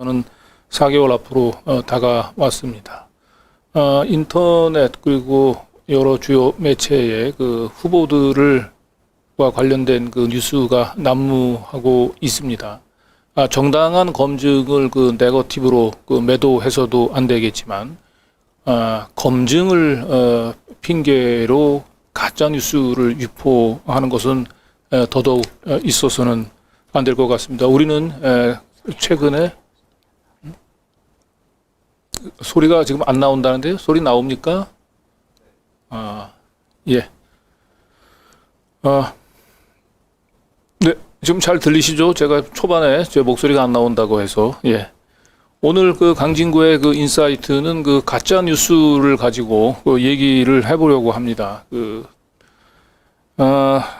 는 4개월 앞으로 다가왔습니다. 인터넷 그리고 여러 주요 매체의 그 후보들과 관련된 그 뉴스가 난무하고 있습니다. 정당한 검증을 그 네거티브로 그 매도해서도 안 되겠지만, 검증을 핑계로 가짜 뉴스를 유포하는 것은 더더욱 있어서는 안 될 것 같습니다. 우리는 최근에 소리가 지금 안 나온다는데요? 소리 나옵니까? 예. 네, 지금 잘 들리시죠? 제가 초반에 제 목소리가 안 나온다고 해서, 예. 오늘 그 강진구의 그 인사이트는 그 가짜 뉴스를 가지고 그 얘기를 해보려고 합니다.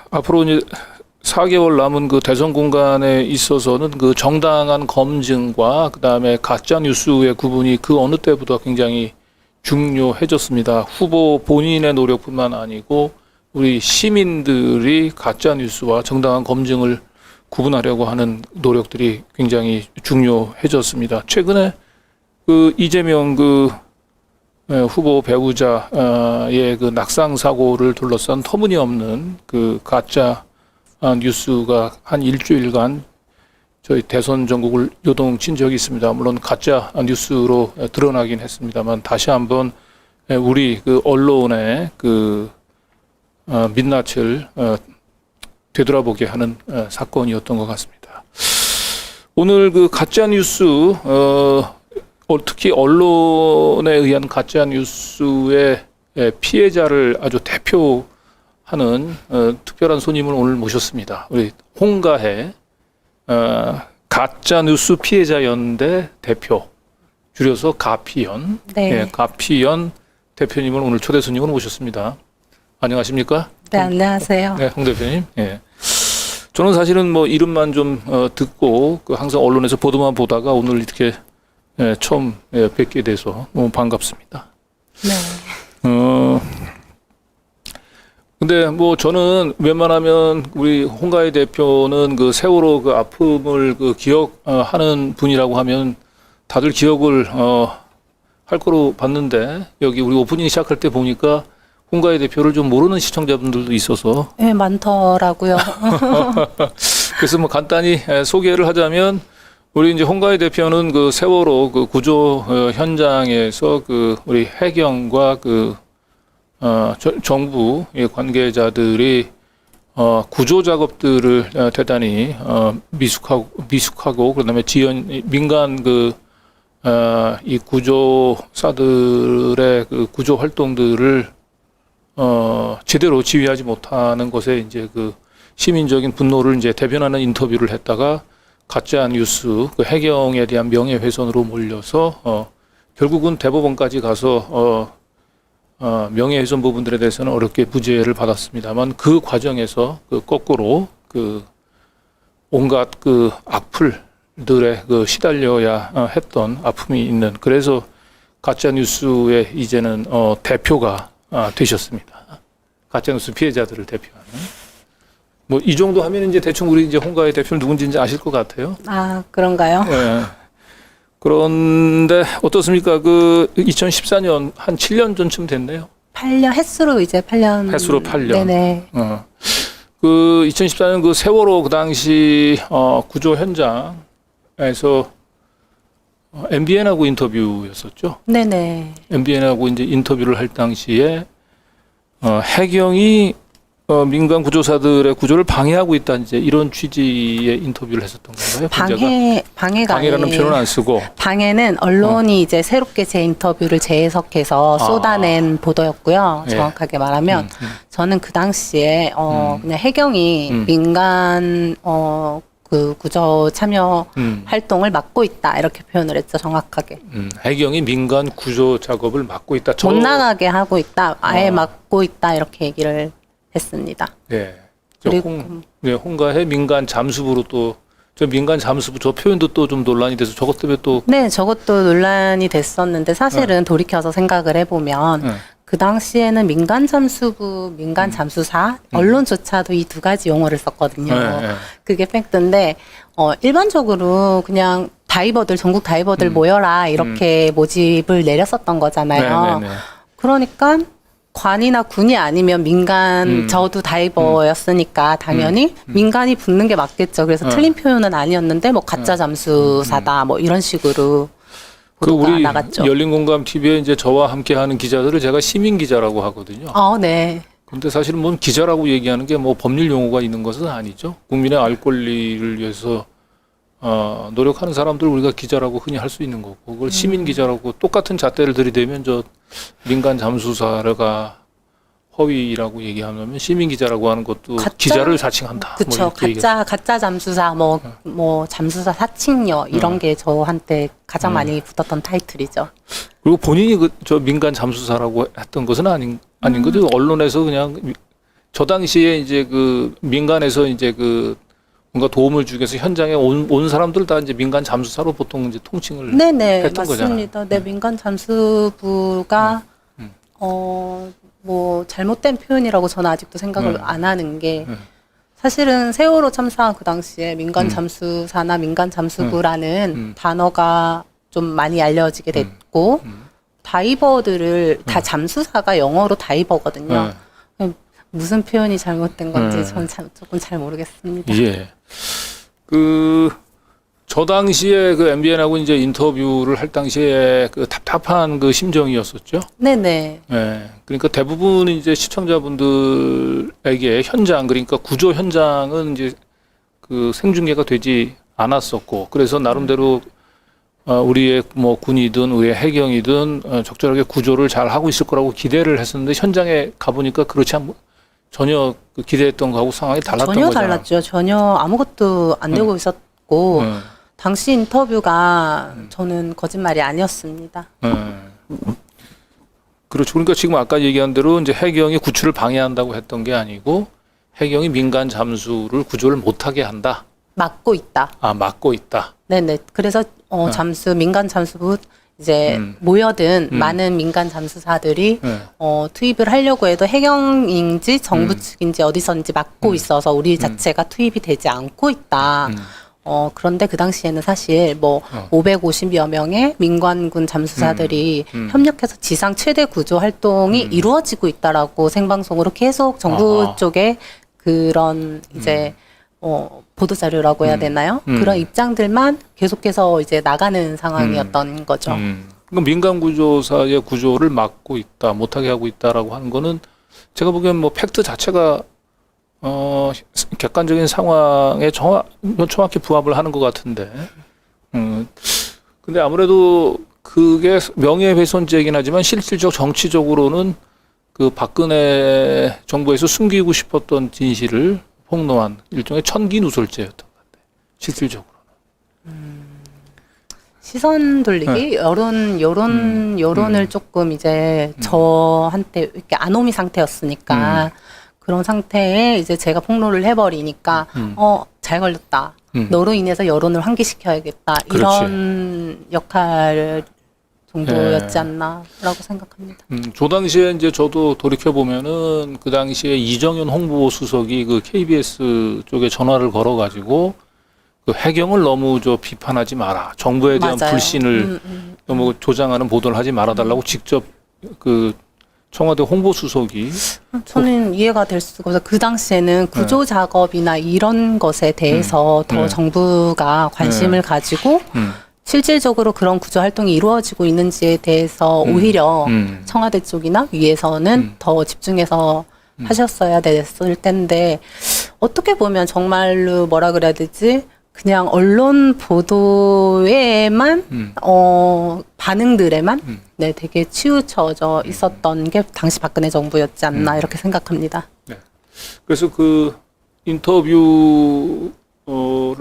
앞으로 이제 4개월 남은 그 대선 공간에 있어서는 그 정당한 검증과 그 다음에 가짜 뉴스의 구분이 그 어느 때보다 굉장히 중요해졌습니다. 후보 본인의 노력뿐만 아니고 우리 시민들이 가짜 뉴스와 정당한 검증을 구분하려고 하는 노력들이 굉장히 중요해졌습니다. 최근에 그 이재명 그 후보 배우자의 그 낙상 사고를 둘러싼 터무니없는 그 가짜 뉴스가 한 일주일간 저희 대선 전국을 요동친 적이 있습니다. 물론 가짜 뉴스로 드러나긴 했습니다만 다시 한번 우리 그 언론의 그 민낯을 되돌아보게 하는 사건이었던 것 같습니다. 오늘 그 가짜 뉴스 특히 언론에 의한 가짜 뉴스의 피해자를 아주 대표하는 특별한 손님을 오늘 모셨습니다. 우리 홍가혜 가짜 뉴스 피해자 연대 대표, 줄여서 가피연, 네. 예, 가피연 대표님을 오늘 초대 손님으로 모셨습니다. 안녕하십니까? 네, 안녕하세요. 네, 홍 대표님. 예. 저는 사실은 뭐 이름만 좀 듣고 항상 언론에서 보도만 보다가 오늘 이렇게 처음 뵙게 돼서 너무 반갑습니다. 네. 근데 뭐 저는 웬만하면 우리 홍가희 대표는 그 세월호 그 아픔을 그 기억하는 분이라고 하면 다들 기억을 할 거로 봤는데 여기 우리 오프닝 시작할 때 보니까 홍가희 대표를 좀 모르는 시청자분들도 있어서 네, 많더라고요. 그래서 뭐 간단히 소개를 하자면 우리 이제 홍가희 대표는 그 세월호 그 구조 현장에서 그 우리 해경과 그 정부 관계자들이 구조 작업들을 대단히 미숙하고 그다음에 민간 이 구조사들의 그 구조 활동들을 제대로 지휘하지 못하는 것에 이제 그 시민적인 분노를 이제 대변하는 인터뷰를 했다가 가짜 뉴스 그 해경에 대한 명예훼손으로 몰려서 결국은 대법원까지 가서 명예훼손 부분들에 대해서는 어렵게 무죄를 받았습니다만 그 과정에서 그 거꾸로 그 온갖 그 악플들에 그 시달려야 했던 아픔이 있는 그래서 가짜 뉴스의 이제는 대표가 되셨습니다. 가짜 뉴스 피해자들을 대표하는 뭐 이 정도 하면 이제 대충 우리 이제 홍가희 대표는 누군지 이제 아실 것 같아요. 아, 그런가요? 네. 그런데 어떻습니까? 그 2014년 한 7년 전쯤 됐네요. 8년 횟수로 이제 8년. 횟수로 8년. 네네. 그 2014년 그 세월호 그 당시 구조 현장에서 MBN하고 인터뷰였었죠. 네네. MBN하고 이제 인터뷰를 할 당시에 해경이 민간 구조사들의 구조를 방해하고 있다 이제 이런 취지의 인터뷰를 했었던 건가요? 방해가 방해라는 아니에요. 표현은 안 쓰고 방해는 언론이 이제 새롭게 제 인터뷰를 재해석해서 쏟아낸 보도였고요. 예. 정확하게 말하면 저는 그 당시에 그냥 해경이 민간 그 구조 참여 활동을 막고 있다 이렇게 표현을 했죠. 정확하게. 해경이 민간 구조 작업을 막고 있다. 못 나가게 하고 있다. 아예 막고 있다 이렇게 얘기를 했습니다. 네. 그리고 홍가의 민간 잠수부로 또 저 민간 잠수부 저 표현도 또 좀 논란이 돼서 저것 때문에 또 네, 저것도 논란이 됐었는데 사실은 돌이켜서 생각을 해보면 그 당시에는 민간 잠수부, 민간 잠수사, 언론조차도 이 두 가지 용어를 썼거든요. 네, 네. 그게 팩트인데 일반적으로 그냥 다이버들 전국 다이버들 모여라 이렇게 모집을 내렸었던 거잖아요. 네네네. 그러니까 관이나 군이 아니면 민간 저도 다이버였으니까 당연히 민간이 붙는 게 맞겠죠. 그래서 틀린 표현은 아니었는데 뭐 가짜 잠수사다 뭐 이런 식으로 그 보도가 우리 나갔죠. 열린공감 TV에 이제 저와 함께하는 기자들을 제가 시민 기자라고 하거든요. 네. 근데 사실은 뭐 기자라고 얘기하는 게 뭐 법률 용어가 있는 것은 아니죠. 국민의 알 권리를 위해서 노력하는 사람들 우리가 기자라고 흔히 할 수 있는 거고 그걸 시민 기자라고 똑같은 잣대를 들이대면 저 민간 잠수사가 허위라고 얘기하면 시민 기자라고 하는 것도 기자를 사칭한다. 그렇죠. 뭐 이렇게 가짜 잠수사 뭐 잠수사 사칭녀 이런 게 저한테 가장 많이 붙었던 타이틀이죠. 그리고 본인이 저 민간 잠수사라고 했던 것은 아닌 거죠. 언론에서 그냥 저 당시에 이제 그 민간에서 이제 그 뭔가 도움을 주기 위해서 현장에 온 사람들 다 이제 민간 잠수사로 보통 이제 통칭을 네네 했던 맞습니다. 거잖아요. 네, 민간 잠수부가 뭐 잘못된 표현이라고 저는 아직도 생각을 안 하는 게 사실은 세월호 참사 그 당시에 민간 잠수사나 민간 잠수부라는 단어가 좀 많이 알려지게 됐고 다이버들을 다 잠수사가 영어로 다이버거든요. 무슨 표현이 잘못된 건지 저는 조금 잘 모르겠습니다. 예. 저 당시에 그 MBN하고 이제 인터뷰를 할 당시에 그 답답한 그 심정이었었죠. 네네. 예. 그러니까 대부분 이제 시청자분들에게 현장, 그러니까 구조 현장은 이제 그 생중계가 되지 않았었고, 그래서 나름대로 우리의 뭐 군이든 우리의 해경이든 적절하게 구조를 잘 하고 있을 거라고 기대를 했었는데 현장에 가보니까 그렇지 전혀 그 기대했던 거하고 상황이 달랐던 전혀 거잖아요. 달랐죠. 전혀 아무것도 안 되고 있었고 당시 인터뷰가 저는 거짓말이 아니었습니다. 그렇죠. 그러니까 지금 아까 얘기한 대로 이제 해경이 구출을 방해한다고 했던 게 아니고 해경이 민간 잠수를 구조를 못하게 한다. 막고 있다. 막고 있다. 네네. 그래서 민간 잠수부 이제 모여든 많은 민간 잠수사들이 투입을 하려고 해도 해경인지 정부 측인지 어디선지 막고 있어서 우리 자체가 투입이 되지 않고 있다. 그런데 그 당시에는 사실 뭐 550여 명의 민관군 잠수사들이 협력해서 지상 최대 구조 활동이 이루어지고 있다라고 생방송으로 계속 정부 쪽에 그런 이제 보도 자료라고 해야 되나요? 그런 입장들만 계속해서 이제 나가는 상황이었던 거죠. 그러니까 민간 구조사의 구조를 막고 있다, 못하게 하고 있다라고 하는 거는 제가 보기엔 뭐 팩트 자체가 객관적인 상황에 정확히 부합을 하는 것 같은데. 근데 아무래도 그게 명예훼손죄이긴 하지만 실질적 정치적으로는 그 박근혜 정부에서 숨기고 싶었던 진실을 폭로한 일종의 천기누설죄였던 것 같아요. 실질적으로는. 시선 돌리기, 여론을 조금 이제 저한테 이렇게 아노미 상태였으니까 그런 상태에 이제 제가 폭로를 해버리니까 잘 걸렸다. 너로 인해서 여론을 환기시켜야겠다. 그렇지. 이런 역할 정도였지 않나라고 생각합니다. 저 당시에 이제 저도 돌이켜 보면은 그 당시에 이정현 홍보수석이 그 KBS 쪽에 전화를 걸어가지고 그 해경을 너무 비판하지 마라. 정부에 대한 맞아요. 불신을 너무 조장하는 보도를 하지 말아달라고 직접 그 청와대 홍보수석이 저는 이해가 될 수가 없어요. 그 당시에는 구조 작업이나 이런 것에 대해서 더 정부가 관심을 가지고 실질적으로 그런 구조 활동이 이루어지고 있는지에 대해서 오히려 청와대 쪽이나 위에서는 더 집중해서 하셨어야 됐을 텐데 어떻게 보면 정말로 뭐라 그래야 되지? 그냥 언론 보도에만 반응들에만 네, 되게 치우쳐져 있었던 게 당시 박근혜 정부였지 않나 이렇게 생각합니다. 네. 그래서 그 인터뷰를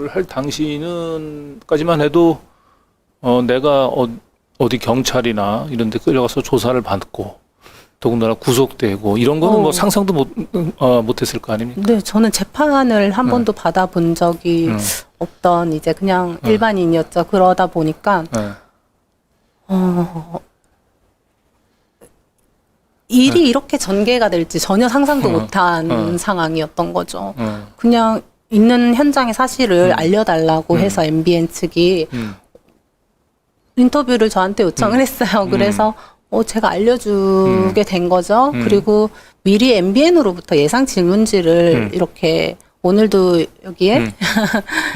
할 당시는까지만 해도 내가 어디 경찰이나 이런 데 끌려가서 조사를 받고 더군다나 구속되고 이런 거는 뭐 상상도 못했을 거 아닙니까? 네, 저는 재판을 한 번도 받아본 적이 없던 이제 그냥 일반인이었죠. 그러다 보니까 일이 이렇게 전개가 될지 전혀 상상도 못한 상황이었던 거죠. 그냥 있는 현장의 사실을 알려달라고 해서 MBN 측이 인터뷰를 저한테 요청을 했어요. 그래서 제가 알려주게 된 거죠. 그리고 미리 MBN으로부터 예상 질문지를 이렇게 오늘도 여기에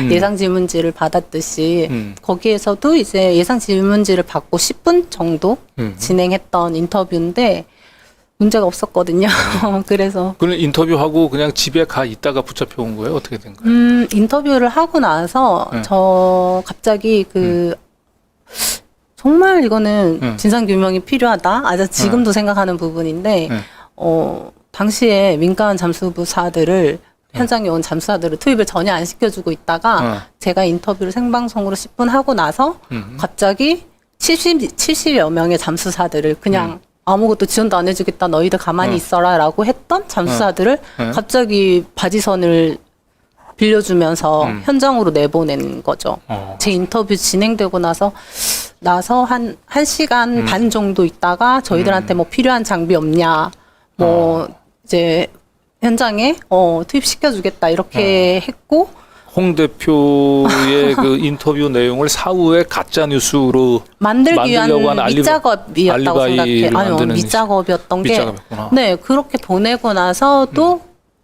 예상 질문지를 받았듯이 거기에서도 이제 예상 질문지를 받고 10분 정도 진행했던 인터뷰인데 문제가 없었거든요. 그래서 그럼 인터뷰하고 그냥 집에 가 있다가 붙잡혀 온 거예요? 어떻게 된 거예요? 인터뷰를 하고 나서 저 갑자기 정말 이거는 진상규명이 필요하다. 아주 지금도 생각하는 부분인데 당시에 민간 잠수부사들을 현장에 온 잠수사들을 투입을 전혀 안 시켜주고 있다가 제가 인터뷰를 생방송으로 10분 하고 나서 갑자기 70여 명의 잠수사들을 그냥 아무것도 지원도 안 해주겠다 너희들 가만히 있어라 라고 했던 잠수사들을 갑자기 바지선을 빌려주면서 현장으로 내보낸 거죠. 제 인터뷰 진행되고 나서 한 1시간 반 정도 있다가 저희들한테 뭐 필요한 장비 없냐 뭐 이제 현장에 투입시켜주겠다 이렇게 했고 홍 대표의 그 인터뷰 내용을 사후에 가짜 뉴스로 만들기 위한 만들려고 하는 밑작업이었다고 생각해요. 아니요, 만드는 밑작업이었던 게 밑작업이었구나. 네, 그렇게 보내고 나서도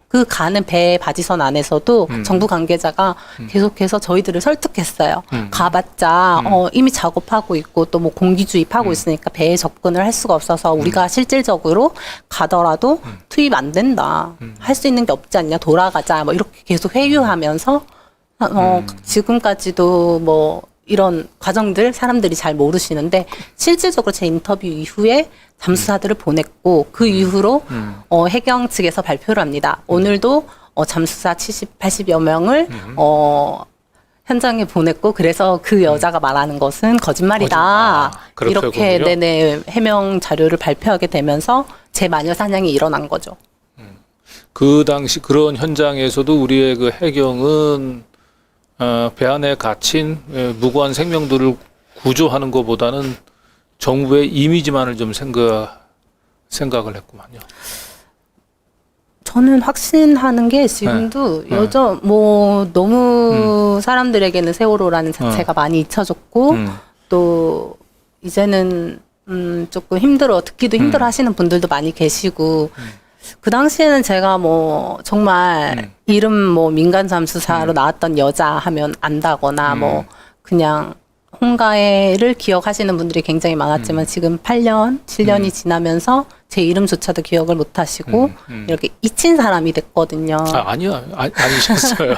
그 가는 배 바지선 안에서도 정부 관계자가 계속해서 저희들을 설득했어요. 가봤자 이미 작업하고 있고 또 뭐 공기 주입하고 있으니까 배에 접근을 할 수가 없어서 우리가 실질적으로 가더라도 투입 안 된다. 할 수 있는 게 없지 않냐. 돌아가자. 뭐 이렇게 계속 회유하면서 지금까지도 뭐 이런 과정들 사람들이 잘 모르시는데 실질적으로 제 인터뷰 이후에 잠수사들을 보냈고 그 이후로 해경 측에서 발표를 합니다. 오늘도 잠수사 80여 명을 현장에 보냈고 그래서 그 여자가 말하는 것은 거짓말이다. 이렇게 네네 해명 자료를 발표하게 되면서 제 마녀 사냥이 일어난 거죠. 그 당시 그런 현장에서도 우리의 그 해경은 배 안에 갇힌 무고한 생명들을 구조하는 것보다는 정부의 이미지만을 좀 생각을 했구만요. 저는 확신하는 게 지금도 너무 사람들에게는 세월호라는 자체가 많이 잊혀졌고 또 이제는 조금 듣기도 힘들어 하시는 분들도 많이 계시고 그 당시에는 제가 뭐 정말 이름 뭐 민간 잠수사로 나왔던 여자 하면 안다거나 뭐 그냥 홍가혜를 기억하시는 분들이 굉장히 많았지만 지금 8년, 7년이 지나면서 제 이름조차도 기억을 못 하시고 이렇게 잊힌 사람이 됐거든요. 아니요. 아니셨어요.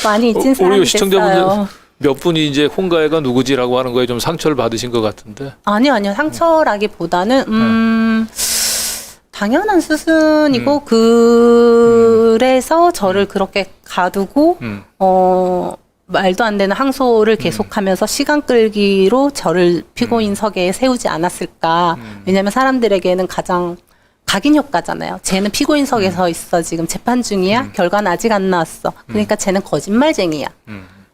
많이 잊힌 사람이 우리 시청자분들 됐어요. 몇 분이 이제 홍가혜가 누구지라고 하는 거에 좀 상처를 받으신 것 같은데. 아니요. 상처라기보다는 당연한 수순이고 그래서 저를 그렇게 가두고 말도 안 되는 항소를 계속하면서 시간 끌기로 저를 피고인석에 세우지 않았을까. 왜냐하면 사람들에게는 가장 각인 효과잖아요. 쟤는 피고인석에 서 있어. 지금 재판 중이야. 결과는 아직 안 나왔어. 그러니까 쟤는 거짓말쟁이야.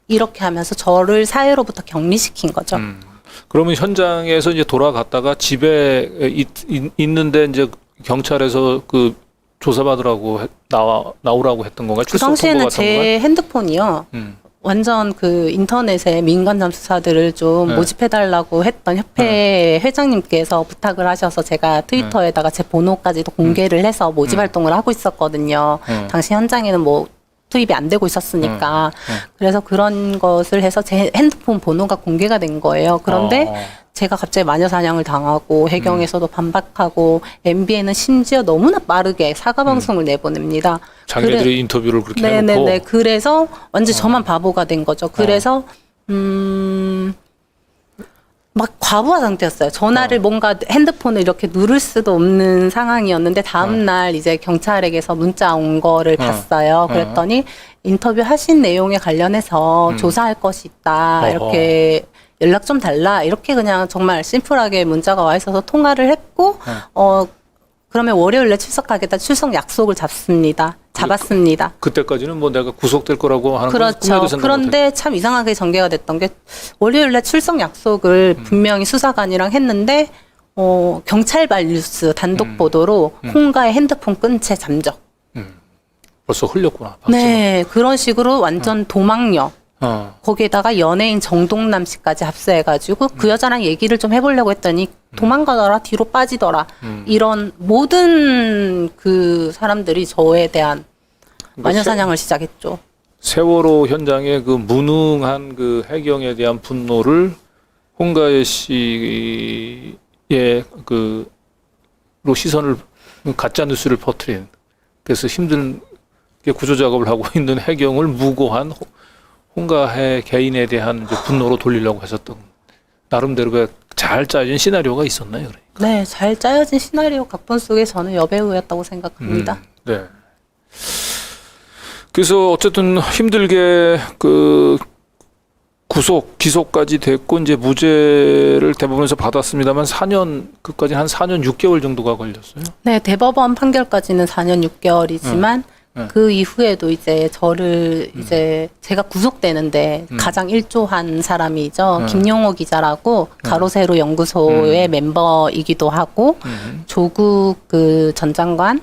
이렇게 하면서 저를 사회로부터 격리시킨 거죠. 그러면 현장에서 이제 돌아갔다가 집에 있는데 이제 경찰에서 그 조사받으라고 나오라고 했던 건가요? 그 당시에는 제 핸드폰이요. 완전 그 인터넷에 민간 잠수사들을 좀 모집해달라고 했던 협회 회장님께서 부탁을 하셔서 제가 트위터에다가 제 번호까지도 공개를 해서 모집 활동을 하고 있었거든요. 당시 현장에는 뭐 투입이 안 되고 있었으니까. 그래서 그런 것을 해서 제 핸드폰 번호가 공개가 된 거예요. 그런데 제가 갑자기 마녀사냥을 당하고 해경에서도 반박하고 MBN은 심지어 너무나 빠르게 사과 방송을 내보냅니다. 자기네들이 인터뷰를 그렇게 해놓고. 네네네. 그래서 완전 저만 바보가 된 거죠. 그래서 막 과부하 상태였어요. 전화를 뭔가 핸드폰을 이렇게 누를 수도 없는 상황이었는데 다음날 이제 경찰에게서 문자 온 거를 봤어요. 그랬더니 인터뷰 하신 내용에 관련해서 조사할 것이 있다. 이렇게 연락 좀 달라. 이렇게 그냥 정말 심플하게 문자가 와 있어서 통화를 했고 그러면 월요일에 출석하겠다. 출석 약속을 잡았습니다. 그때까지는 뭐 내가 구속될 거라고 하는 그렇죠. 꿈에도 생각 그런데 참 이상하게 전개가 됐던 게 월요일날 출석 약속을 분명히 수사관이랑 했는데 경찰발 뉴스 단독 보도로 홍가의 핸드폰 끈 채 잠적. 벌써 흘렸구나. 박지가. 네, 그런 식으로 완전 도망력. 거기에다가 연예인 정동남 씨까지 합세해가지고 그 여자랑 얘기를 좀 해보려고 했더니 도망가더라, 뒤로 빠지더라. 이런 모든 그 사람들이 저에 대한 마녀 사냥을 시작했죠. 세월호 현장의 그 무능한 그 해경에 대한 분노를 홍가혜 씨의 그로 시선을 가짜 뉴스를 퍼뜨린, 그래서 힘들게 구조 작업을 하고 있는 해경을 무고한 홍가혜 개인에 대한 이제 분노로 돌리려고 하셨던 나름대로 잘 짜진 시나리오가 있었나요? 그러니까. 네, 잘 짜여진 시나리오 각본 속에 저는 여배우였다고 생각합니다. 네. 그래서 어쨌든 힘들게 그 기소까지 됐고 이제 무죄를 대법원에서 받았습니다만 4년, 그까지 한 4년 6개월 정도가 걸렸어요. 네, 대법원 판결까지는 4년 6개월이지만 그 이후에도 이제 저를 이제 제가 구속되는데 가장 일조한 사람이죠. 김용호 기자라고 가로세로 연구소의 멤버이기도 하고 조국 그 전 장관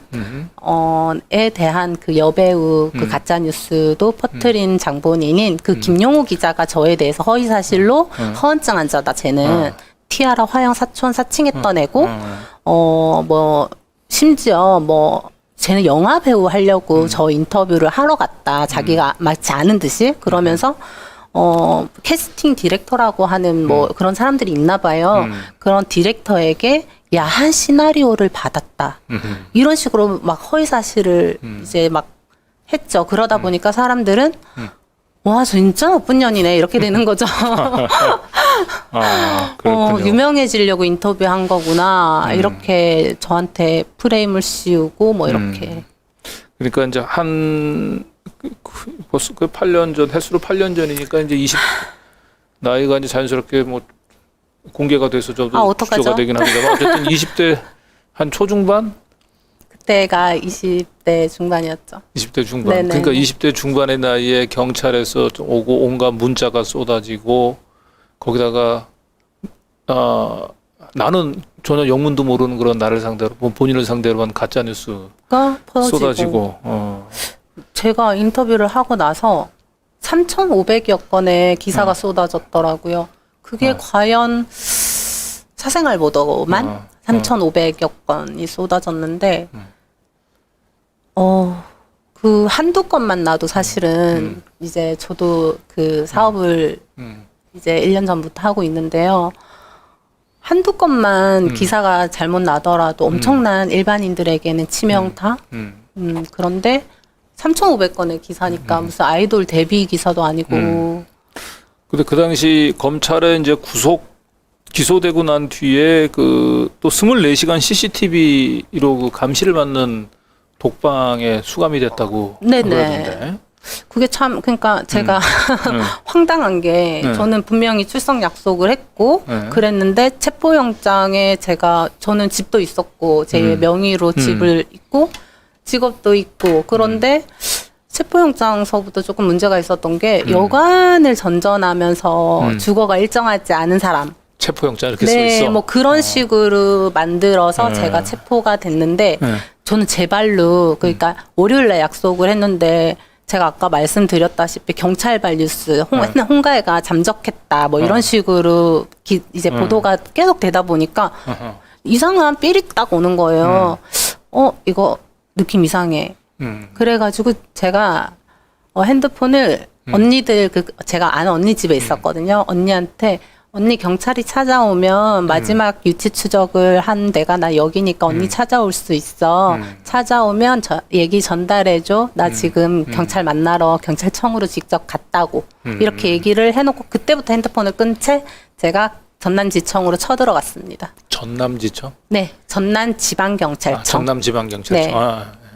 에 대한 그 여배우 그 가짜 뉴스도 퍼뜨린 장본인인 그 김용호 기자가 저에 대해서 허위 사실로 허언증 환자다. 쟤는 티아라 화형 사촌 사칭했던 애고 뭐 심지어 뭐 쟤는 영화 배우 하려고 저 인터뷰를 하러 갔다. 자기가 맞지 않은 듯이 그러면서 캐스팅 디렉터라고 하는 뭐 그런 사람들이 있나 봐요. 그런 디렉터에게 야한 시나리오를 받았다. 이런 식으로 막 허위 사실을 이제 막 했죠. 그러다 보니까 사람들은 와, 진짜 나쁜 년이네. 이렇게 되는 거죠. 그렇군요. 유명해지려고 인터뷰한 거구나. 이렇게 저한테 프레임을 씌우고 뭐 이렇게. 그러니까 이제 벌써 그 8년 전, 횟수로 8년 전이니까 이제 나이가 이제 자연스럽게 뭐 공개가 돼서 저도 축소가 되긴 합니다만 어쨌든 20대 한 초중반? 그때가 20대 중반이었죠. 20대 중반. 네네. 그러니까 20대 중반의 나이에 경찰에서 오고 온갖 문자가 쏟아지고 거기다가 나는 전혀 영문도 모르는 그런 나를 상대로 본인을 상대로 한 가짜 뉴스가 쏟아지고 제가 인터뷰를 하고 나서 3,500여 건의 기사가 쏟아졌더라고요. 그게 과연 사생활 보도만 3,500여 건이 쏟아졌는데 그 한두 건만 나도 사실은 이제 저도 그 사업을 이제 1년 전부터 하고 있는데요. 한두 건만 기사가 잘못 나더라도 엄청난 일반인들에게는 치명타? 그런데 3,500건의 기사니까 무슨 아이돌 데뷔 기사도 아니고. 근데 그 당시 검찰에 이제 기소되고 난 뒤에 그 또 24시간 CCTV로 그 감시를 받는 독방에 수감이 됐다고 그러던데. 그게 참 그러니까 제가 황당한 게 저는 분명히 출석 약속을 했고 그랬는데 체포영장에 저는 집도 있었고 제 명의로 집을 있고 직업도 있고 그런데 체포영장서부터 조금 문제가 있었던 게 여관을 전전하면서 주거가 일정하지 않은 사람 체포영장 이렇게 써 있어. 뭐 그런 식으로 만들어서 제가 체포가 됐는데 저는 제 발로 그러니까 월요일날 약속을 했는데 제가 아까 말씀드렸다시피 경찰발 뉴스 홍가혜가 잠적했다 뭐 이런 식으로 이제 보도가 계속 되다 보니까 이상한 삘이 딱 오는 거예요. 이거 느낌 이상해. 그래가지고 제가 핸드폰을 언니들 제가 아는 언니 집에 있었거든요. 언니한테 언니 경찰이 찾아오면 마지막 유치 추적을 한 내가 나 여기니까 언니 찾아올 수 있어. 찾아오면 얘기 전달해줘. 나 지금 경찰 만나러 경찰청으로 직접 갔다고. 이렇게 얘기를 해놓고 그때부터 핸드폰을 끈 채 제가 전남지청으로 쳐들어갔습니다. 전남지청? 네, 전남지방경찰청. 전남지방경찰청. 네.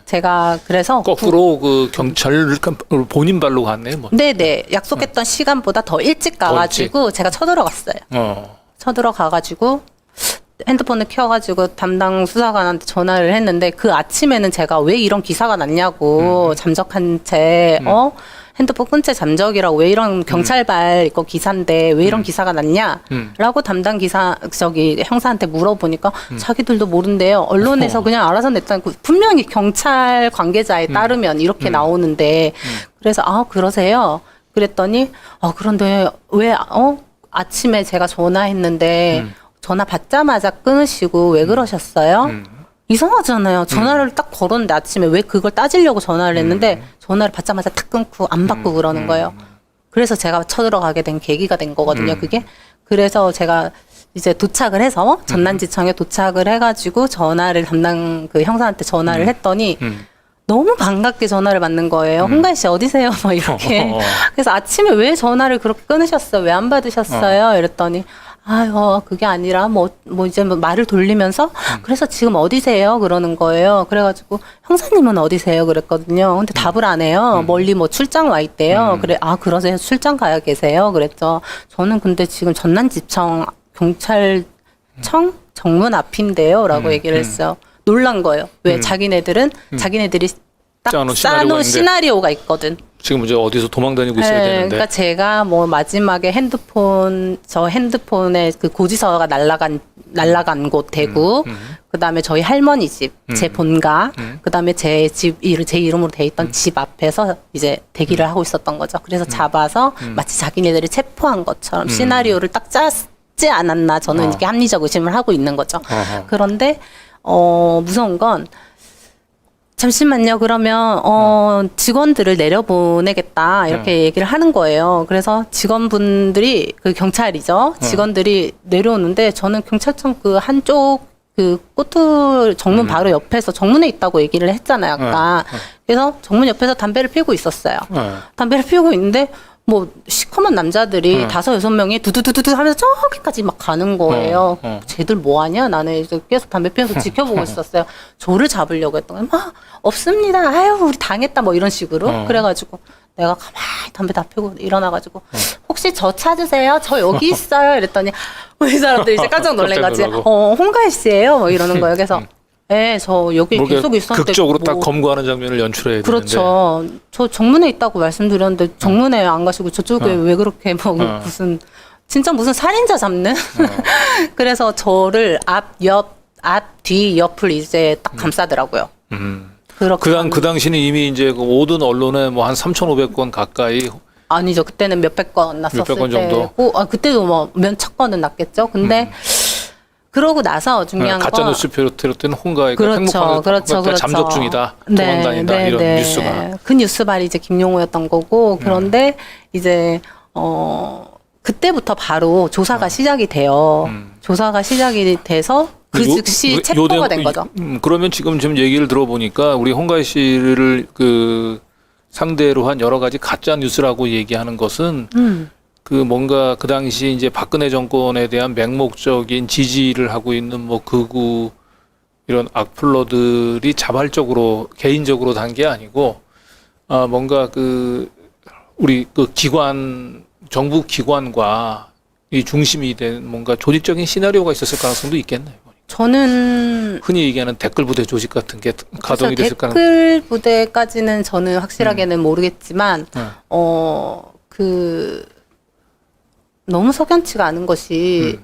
제가 그래서 거꾸로 그 경찰을 본인 발로 갔네. 뭐. 네네 약속했던 시간보다 더 일찍 가가지고 제가 쳐들어갔어요. 쳐들어가가지고 핸드폰을 켜가지고 담당 수사관한테 전화를 했는데 그 아침에는 제가 왜 이런 기사가 났냐고 잠적한 채 핸드폰 끈 채 잠적이라고 왜 이런 경찰발 이거 기사인데 왜 이런 기사가 났냐라고 담당 형사한테 물어보니까 자기들도 모른대요. 언론에서 그냥 알아서 냈다는 분명히 경찰 관계자에 따르면 이렇게 나오는데 그래서 그러세요. 그랬더니 그런데 왜 아침에 제가 전화했는데 전화 받자마자 끊으시고 왜 그러셨어요? 이상하잖아요. 전화를 딱 걸었는데 아침에 왜 그걸 따지려고 전화를 했는데 전화를 받자마자 탁 끊고 안 받고 그러는 거예요. 그래서 제가 쳐들어가게 된 계기가 된 거거든요. 그게. 그래서 제가 이제 도착을 해서 전남지청에 도착을 해가지고 전화를 담당 그 형사한테 전화를 했더니 너무 반갑게 전화를 받는 거예요. 홍가희 씨 어디세요? 막 이렇게. 그래서 아침에 왜 전화를 그렇게 끊으셨어요? 왜 안 받으셨어요? 이랬더니 그게 아니라 이제 말을 돌리면서 그래서 지금 어디세요? 그러는 거예요. 그래가지고 형사님은 어디세요? 그랬거든요. 근데 답을 안 해요. 멀리 출장 와 있대요. 그래, 그러세요? 출장 가야 계세요? 그랬죠. 저는 근데 지금 전남지청 경찰청 정문 앞인데요. 라고 얘기를 했어요. 놀란 거예요. 왜 자기네들이 딱 짜놓은 시나리오가 있거든. 지금 이제 어디서 도망 다니고 있어야 되는데. 그러니까 제가 마지막에 저 핸드폰에 그 고지서가 날라간 곳 대구, 그다음에 저희 할머니 집, 제 본가, 그다음에 제 이름으로 돼 있던 집 앞에서 이제 대기를 하고 있었던 거죠. 그래서 잡아서 마치 자기네들이 체포한 것처럼 시나리오를 딱 짰지 않았나 저는 이렇게 합리적 의심을 하고 있는 거죠. 그런데 무서운 건 잠시만요. 그러면 직원들을 내려보내겠다 이렇게 얘기를 하는 거예요. 그래서 직원분들이 그 경찰이죠. 직원들이 내려오는데 저는 경찰청 그 한쪽 그 코트 정문 바로 옆에서 정문에 있다고 얘기를 했잖아요. 아까. 그래서 정문 옆에서 담배를 피우고 있었어요. 담배를 피우고 있는데 시커먼 남자들이 5-6명이 두두두두두 하면서 저기까지 막 가는 거예요. 쟤들 뭐 하냐? 나는 이제 계속 담배 피워서 지켜보고 있었어요. 저를 잡으려고 했던 거예요. 없습니다. 아유, 우리 당했다. 이런 식으로. 그래가지고 내가 가만히 담배 다 피우고 일어나가지고 혹시 저 찾으세요? 저 여기 있어요. 이랬더니 우리 사람들이 이제 깜짝 놀래가지고 홍가희 씨예요? 이러는 거예요. 그래서 네, 저 여기 계속 있었는데 극적으로 딱 검거하는 장면을 연출해야 되는데. 그렇죠. 저 정문에 있다고 말씀드렸는데 정문에 안 가시고 저쪽에 왜 그렇게 무슨 살인자 잡는? 그래서 저를 앞, 뒤, 옆을 이제 딱 감싸더라고요. 그 당시는 이미 이제 그 모든 언론에 한 3,500건 가까이. 아니죠. 그때는 몇백 건 났었을 몇백 건 정도. 때고, 그때도 몇천 건은 났겠죠. 근데 그러고 나서 중요한 건 가짜 뉴스 비롯된 홍가희가 그렇죠. 잠적 중이다, 도망 다닌다 이런 뉴스가. 그 뉴스발이 이제 김용호였던 거고 그런데 이제 그때부터 바로 조사가 시작이 돼요. 조사가 시작이 돼서 즉시 체포가 된 거죠. 그러면 지금 얘기를 들어보니까 우리 홍가희 씨를 그 상대로 한 여러 가지 가짜 뉴스라고 얘기하는 것은. 그 뭔가 그 당시 이제 박근혜 정권에 대한 맹목적인 지지를 하고 있는 극우 이런 악플러들이 자발적으로 개인적으로 단 게 아니고 뭔가 우리 정부 기관과 이 중심이 된 뭔가 조직적인 시나리오가 있었을 가능성도 있겠네요. 저는 흔히 얘기하는 댓글 부대 조직 같은 게 가동이 됐을 가능성. 댓글 부대까지는 저는 확실하게는 모르겠지만 너무 석연치가 않은 것이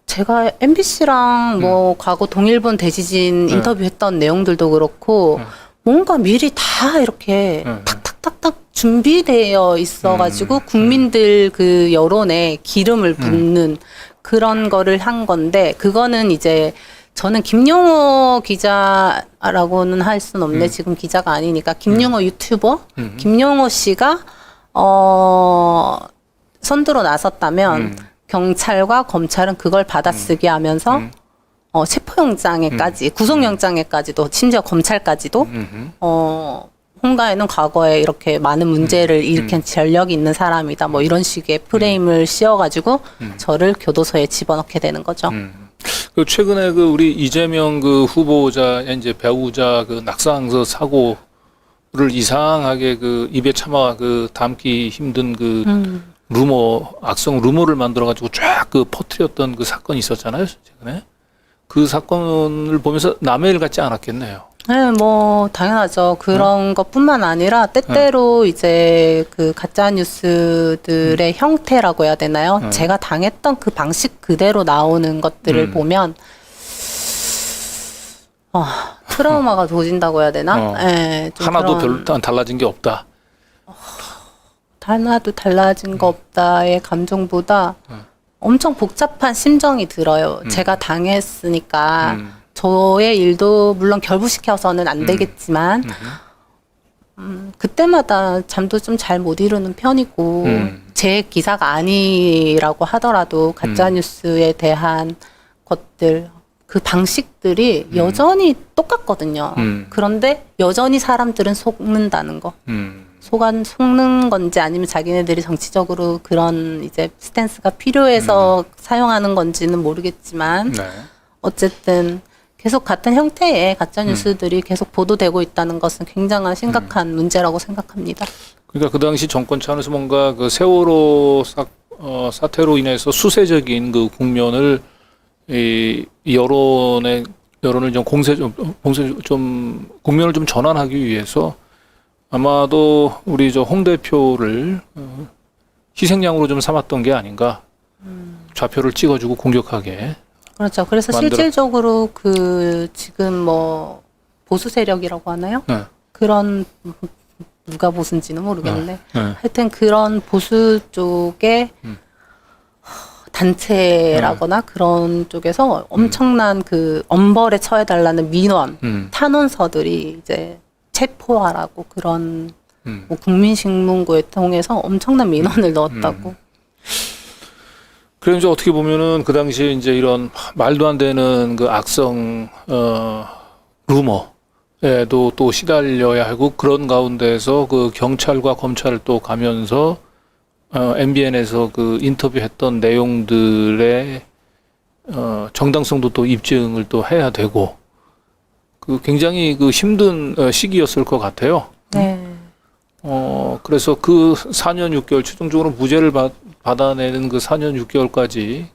제가 MBC랑 과거 동일본 대지진 인터뷰했던 내용들도 그렇고 뭔가 미리 다 이렇게 탁탁탁탁 준비되어 있어가지고 국민들 그 여론에 기름을 붓는 그런 거를 한 건데 그거는 이제 저는 김용호 기자라고는 할 수는 없네. 지금 기자가 아니니까 김용호 유튜버 김용호 씨가 선두로 나섰다면 경찰과 검찰은 그걸 받아쓰기 하면서 체포영장에까지 구속영장에까지도 심지어 검찰까지도 홍가희는 과거에 이렇게 많은 문제를 일으킨 전력이 있는 사람이다 이런 식의 프레임을 씌워가지고 저를 교도소에 집어넣게 되는 거죠. 최근에 우리 이재명 후보자의 이제 배우자 낙상서 사고를 이상하게 입에 차마 담기 힘든 악성 루머를 만들어가지고 쫙 퍼뜨렸던 사건이 있었잖아요, 최근에. 그 사건을 보면서 남의 일 같지 않았겠네요. 네, 당연하죠. 그런 것뿐만 아니라 때때로 이제 가짜 뉴스들의 형태라고 해야 되나요? 제가 당했던 그 방식 그대로 나오는 것들을 보면 트라우마가 도진다고 해야 되나? 네, 하나도 별로 달라진 게 없다. 하나도 달라진 거 없다의 감정보다 엄청 복잡한 심정이 들어요. 제가 당했으니까 저의 일도 물론 결부시켜서는 안 되겠지만 그때마다 잠도 좀 잘 못 이루는 편이고 제 기사가 아니라고 하더라도 가짜뉴스에 대한 것들 그 방식들이 여전히 똑같거든요. 그런데 여전히 사람들은 속는다는 거. 속는 건지 아니면 자기네들이 정치적으로 그런 이제 스탠스가 필요해서 사용하는 건지는 모르겠지만 네. 어쨌든 계속 같은 형태의 가짜뉴스들이 계속 보도되고 있다는 것은 굉장한 심각한 문제라고 생각합니다. 그러니까 그 당시 정권 차원에서 뭔가 그 세월호 사태로 인해서 수세적인 그 국면을 이 여론을 좀 공세 좀 국면을 좀 전환하기 위해서 아마도 우리 홍 대표를 희생양으로 좀 삼았던 게 아닌가. 좌표를 찍어주고 공격하게. 그렇죠. 그래서 실질적으로 그 지금 뭐 보수 세력이라고 하나요? 네. 그런 누가 보수인지는 모르겠는데 네. 하여튼 그런 보수 쪽의 단체라거나 그런 쪽에서 엄청난 그 엄벌에 처해달라는 민원, 탄원서들이 이제 체포하라고 그런 뭐 국민신문고에 통해서 엄청난 민원을 넣었다고. 그래서 이제 어떻게 보면은 그 당시에 이제 이런 말도 안 되는 그 악성 루머에도 또 시달려야 하고 그런 가운데서 그 경찰과 검찰을 또 가면서 MBN에서 그 인터뷰했던 내용들의 정당성도 또 입증을 또 해야 되고 그 굉장히 그 힘든 시기였을 것 같아요. 네. 그래서 그 4년 6개월 최종적으로 무죄를 받아내는 그 4년 6개월까지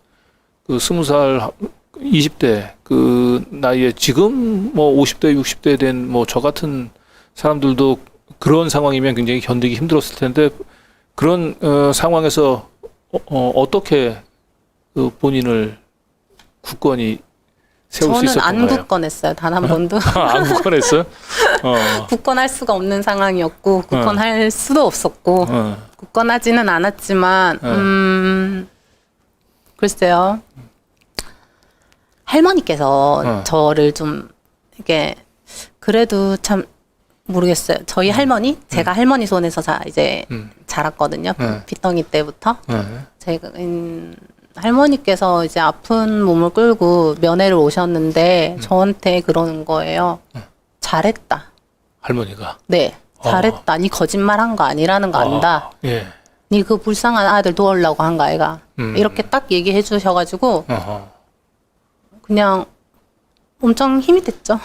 그 20살 20대 그 나이에 지금 뭐 50대 60대 된 뭐 저 같은 사람들도 그런 상황이면 굉장히 견디기 힘들었을 텐데 그런 상황에서 어떻게 그 본인을 굳건히 세울 수 저는 있었던 안 거예요? 굳건했어요. 단 한 번도. 안 굳건했어요? 굳건할 수가 없는 상황이었고 굳건할 수도 없었고 굳건하지는 않았지만 글쎄요. 할머니께서 저를 좀 이게 그래도 참 모르겠어요. 저희 할머니, 제가 할머니 손에서 이제 자랐거든요. pit덩이 때부터. 제가 할머니께서 이제 아픈 몸을 끌고 면회를 오셨는데 저한테 그러는 거예요. 잘했다. 할머니가. 네, 잘했다. 니 거짓말한 거 아니라는 거 안다. 예. 니 그 불쌍한 아들 도우려고 한 거 아이가. 이렇게 딱 얘기해 주셔가지고 그냥 엄청 힘이 됐죠.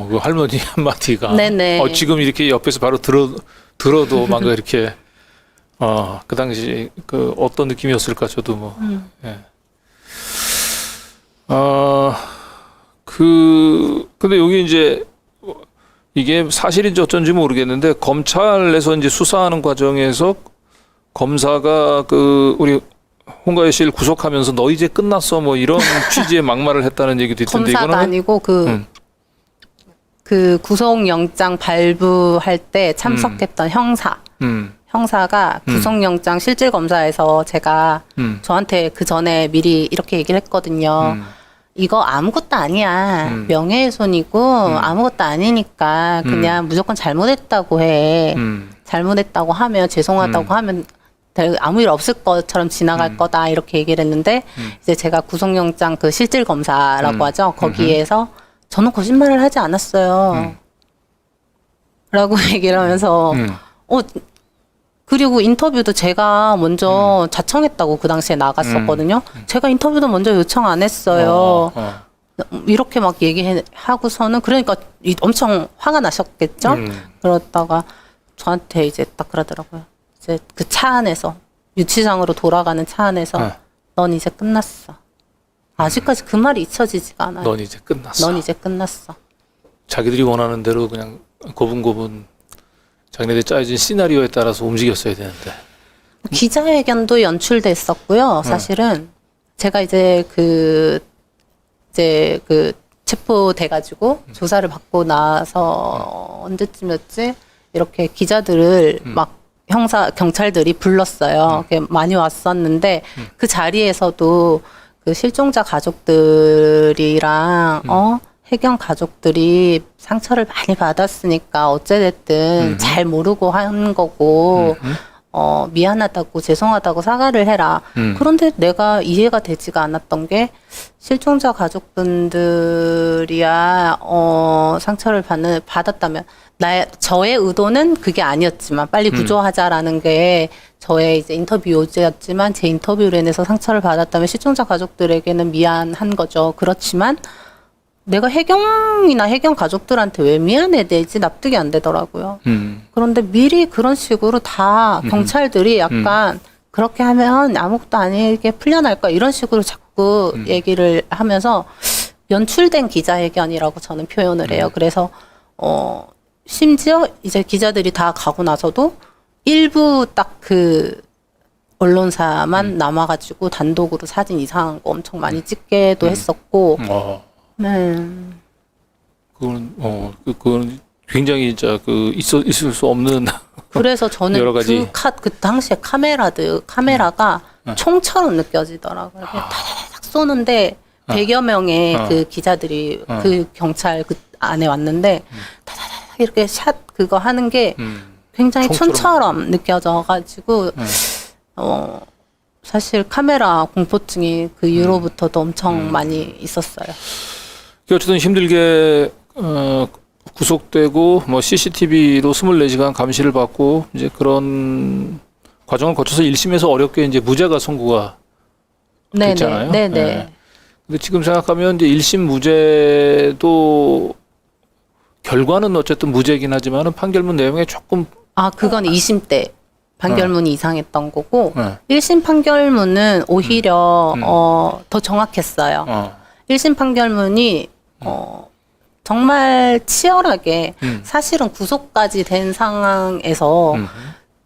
그 할머니 한마디가. 네네. 지금 이렇게 옆에서 바로 들어도 뭔가 이렇게, 그 당시 그 어떤 느낌이었을까 저도 뭐. 예. 근데 여기 이제 이게 사실인지 어쩐지 모르겠는데 검찰에서 이제 수사하는 과정에서 검사가 우리 홍가희 씨를 구속하면서 너 이제 끝났어 뭐 이런 취지의 막말을 했다는 얘기도 있던데 검사가 이거는 아니고 그 구속영장 발부할 때 참석했던 형사가 구속영장 실질검사에서 제가 저한테 그 전에 미리 이렇게 얘기를 했거든요. 이거 아무것도 아니야. 명예훼손이고 아무것도 아니니까 그냥 무조건 잘못했다고 해. 잘못했다고 하면 죄송하다고 하면 아무 일 없을 것처럼 지나갈 거다 이렇게 얘기를 했는데 이제 제가 구속영장 그 실질검사라고 하죠. 거기에서 저는 거짓말을 하지 않았어요. 라고 얘기를 하면서 그리고 인터뷰도 제가 먼저 자청했다고 그 당시에 나갔었거든요. 제가 인터뷰도 먼저 요청 안 했어요. 이렇게 막 얘기하고서는 그러니까 엄청 화가 나셨겠죠. 그러다가 저한테 이제 딱 그러더라고요. 이제 그 차 안에서 유치장으로 돌아가는 차 안에서 넌 이제 끝났어. 아직까지 그 말이 잊혀지지가 않아요. 넌 이제 끝났어. 넌 이제 끝났어. 자기들이 원하는 대로 그냥 고분고분 자기네들 짜여진 시나리오에 따라서 움직였어야 되는데. 기자회견도 연출됐었고요. 사실은 제가 이제 체포돼가지고 조사를 받고 나서 언제쯤이었지? 이렇게 기자들을 막 경찰들이 불렀어요. 많이 왔었는데 그 자리에서도 그 실종자 가족들이랑 해경 가족들이 상처를 많이 받았으니까 어찌됐든 잘 모르고 한 거고 미안하다고 죄송하다고 사과를 해라. 그런데 내가 이해가 되지가 않았던 게 실종자 가족분들이야 상처를 받았다면 저의 의도는 그게 아니었지만 빨리 구조하자라는 게 저의 이제 인터뷰 요지였지만 제 인터뷰로 인해서 상처를 받았다면 실종자 가족들에게는 미안한 거죠. 그렇지만 내가 해경이나 해경 가족들한테 왜 미안해야 되지 납득이 안 되더라고요. 그런데 미리 그런 식으로 다 경찰들이 약간 그렇게 하면 아무것도 아니게 풀려날까 이런 식으로 자꾸 얘기를 하면서 연출된 기자회견이라고 저는 표현을 해요. 그래서 심지어 이제 기자들이 다 가고 나서도 일부 딱 그 언론사만 남아가지고 단독으로 사진 이상한 거 엄청 많이 찍게도 했었고. 네. 그건 굉장히 진짜 있을 수 없는. 그래서 저는 여러 가지. 그 당시에 카메라가 총처럼 느껴지더라고요. 그냥 타닥 쏘는데 100여 명의 그 기자들이 그 경찰 그 안에 왔는데 타닥 이렇게 샷 그거 하는 게 굉장히 총처럼 느껴져가지고 사실 카메라 공포증이 그 이후로부터도 엄청 많이 있었어요. 어쨌든 힘들게 구속되고 뭐 CCTV로 24시간 감시를 받고 이제 그런 과정을 거쳐서 1심에서 어렵게 이제 무죄가 선고가 됐잖아요. 네네. 네. 근데 지금 생각하면 이제 1심 무죄도 결과는 어쨌든 무죄긴 하지만은 판결문 내용에 조금 그건 2심 때 판결문이 이상했던 거고 1심 판결문은 오히려 더 정확했어요. 1심 판결문이 정말 치열하게 사실은 구속까지 된 상황에서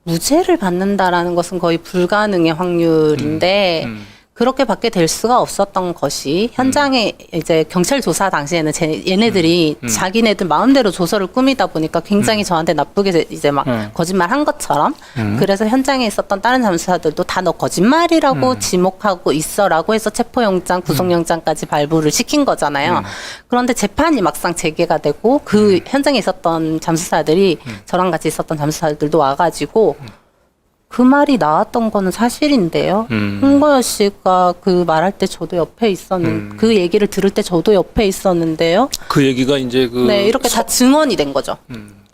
무죄를 받는다라는 것은 거의 불가능의 확률인데 그렇게 받게 될 수가 없었던 것이 현장에 이제 경찰 조사 당시에는 얘네들이 자기네들 마음대로 조서를 꾸미다 보니까 굉장히 저한테 나쁘게 이제 막 거짓말 한 것처럼 그래서 현장에 있었던 다른 잠수사들도 다 너 거짓말이라고 지목하고 있어라고 해서 체포영장, 구속영장까지 발부를 시킨 거잖아요. 그런데 재판이 막상 재개가 되고 그 현장에 있었던 잠수사들이 저랑 같이 있었던 잠수사들도 와가지고 그 말이 나왔던 거는 사실인데요. 홍거여 씨가 그 말할 때 저도 옆에 그 얘기를 들을 때 저도 옆에 있었는데요. 그 얘기가 이제 네, 이렇게 다 증언이 된 거죠.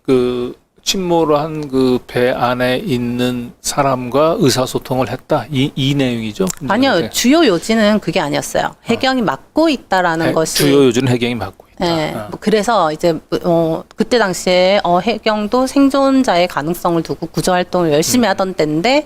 그 침몰을 한 그 배 안에 있는 사람과 의사소통을 했다. 이 내용이죠? 아니요, 네. 주요 요지는 그게 아니었어요. 해경이 맡고 있다라는 것이. 주요 요지는 해경이 맡고 있다. 네, 그래서 이제 그때 당시에 해경도 생존자의 가능성을 두고 구조 활동을 열심히 하던 때인데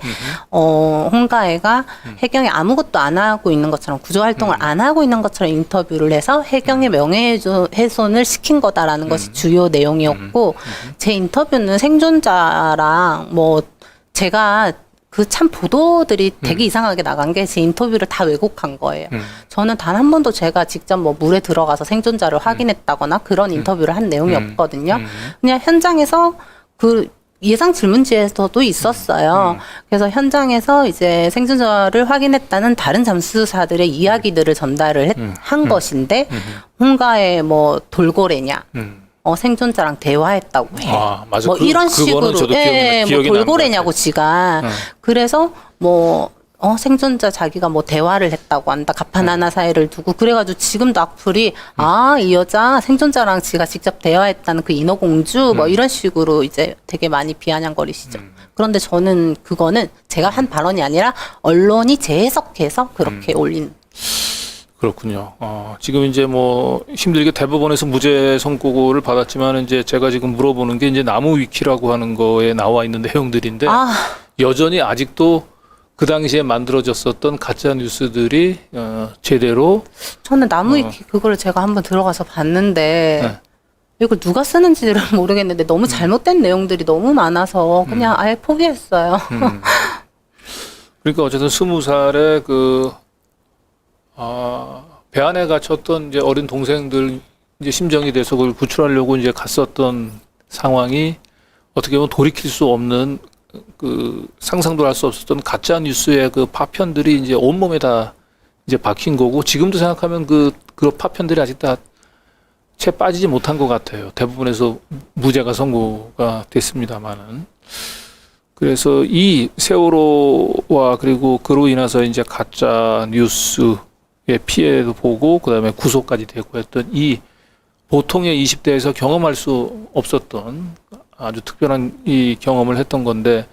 홍가애가 해경이 아무것도 안 하고 있는 것처럼 구조 활동을 안 하고 있는 것처럼 인터뷰를 해서 해경의 명예훼손을 시킨 거다라는 것이 주요 내용이었고 제 인터뷰는 생존자랑 뭐 제가 그 참 보도들이 되게 이상하게 나간 게 제 인터뷰를 다 왜곡한 거예요. 저는 단 한 번도 제가 직접 뭐 물에 들어가서 생존자를 확인했다거나 그런 인터뷰를 한 내용이 없거든요. 그냥 현장에서 그 예상 질문지에서도 있었어요. 그래서 현장에서 이제 생존자를 확인했다는 다른 잠수사들의 이야기들을 전달을 한 것인데 홍가의 뭐 돌고래냐. 생존자랑 대화했다고 해. 맞아. 뭐 이런 식으로, 저도 뭐 돌고래냐고 지가. 그래서 뭐 생존자 자기가 뭐 대화를 했다고 한다. 갑판 하나 사이를 두고 그래가지고 지금도 악플이 이 여자 생존자랑 지가 직접 대화했다는 그 인어공주 뭐 이런 식으로 이제 되게 많이 비아냥거리시죠. 그런데 저는 그거는 제가 한 발언이 아니라 언론이 재해석해서 그렇게 올린. 그렇군요. 지금 이제 뭐 힘들게 대법원에서 무죄 선고를 받았지만 이제 제가 지금 물어보는 게 이제 나무 위키라고 하는 거에 나와 있는 내용들인데 여전히 아직도 그 당시에 만들어졌었던 가짜 뉴스들이 제대로 저는 나무 위키 그거를 제가 한번 들어가서 봤는데 이걸 누가 쓰는지를 모르겠는데 너무 잘못된 내용들이 너무 많아서 그냥 아예 포기했어요. 그러니까 어쨌든 20살에 배 안에 갇혔던 이제 어린 동생들 이제 심정이 돼서 그걸 구출하려고 이제 갔었던 상황이 어떻게 보면 돌이킬 수 없는 그 상상도 할 수 없었던 가짜 뉴스의 그 파편들이 이제 온몸에 다 이제 박힌 거고 지금도 생각하면 그런 파편들이 아직 다 채 빠지지 못한 것 같아요. 대부분에서 무죄가 선고가 됐습니다만은. 그래서 이 세월호와 그리고 그로 인해서 이제 가짜 뉴스의 피해도 보고 그다음에 구속까지 되고 했던 이 보통의 20대에서 경험할 수 없었던 아주 특별한 이 경험을 했던 건데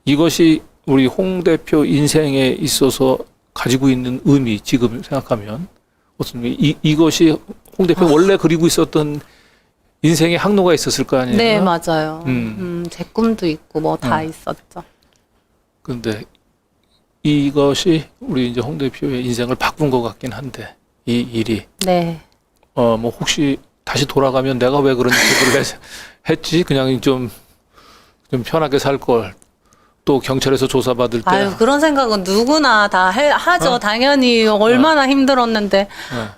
이것이 우리 홍 대표 인생에 있어서 가지고 있는 의미 지금 생각하면 어떤 이것이 홍 대표 원래 그리고 있었던 인생의 항로가 있었을 거 아니에요? 네, 맞아요. 제 꿈도 있고 뭐 다 있었죠. 그런데 이것이 우리 이제 홍 대표의 인생을 바꾼 것 같긴 한데 이 일이 네. 뭐 혹시 다시 돌아가면 내가 왜 그런 짓을 했지? 그냥 좀 편하게 살 걸. 또 경찰에서 조사받을 때. 아유, 그런 생각은 누구나 다 하죠. 당연히 얼마나 힘들었는데.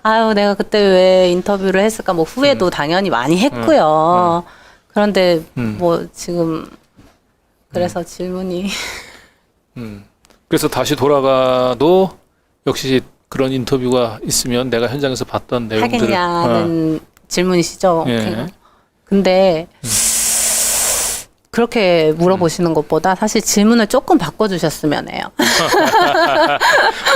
아유, 내가 그때 왜 인터뷰를 했을까? 뭐 후회도 당연히 많이 했고요. 그런데 뭐 지금 그래서 질문이. 그래서 다시 돌아가도 역시 그런 인터뷰가 있으면 내가 현장에서 봤던 내용들을 하겠냐는 질문이시죠. 예. 근데 그렇게 물어보시는 것보다 사실 질문을 조금 바꿔주셨으면 해요.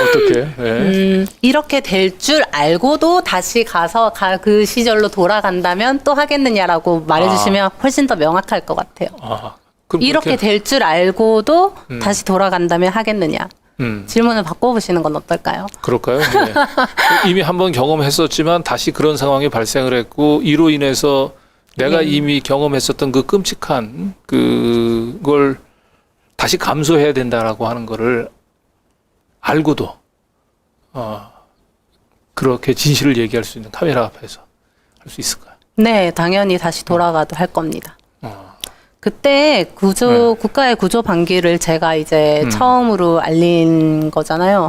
어떻게? 예. 이렇게 될 줄 알고도 다시 가서 그 시절로 돌아간다면 또 하겠느냐라고 말해주시면 훨씬 더 명확할 것 같아요. 그럼 이렇게 될 줄 알고도 다시 돌아간다면 하겠느냐. 질문을 바꿔보시는 건 어떨까요? 그럴까요? 네. 이미 한번 경험했었지만 다시 그런 상황이 발생을 했고 이로 인해서 내가 이미 경험했었던 그 끔찍한 그걸 다시 감수해야 된다라고 하는 거를 알고도 그렇게 진실을 얘기할 수 있는 카메라 앞에서 할 수 있을까요? 네, 당연히 다시 돌아가도 할 겁니다. 그때 국가의 구조 방기를 제가 이제 처음으로 알린 거잖아요.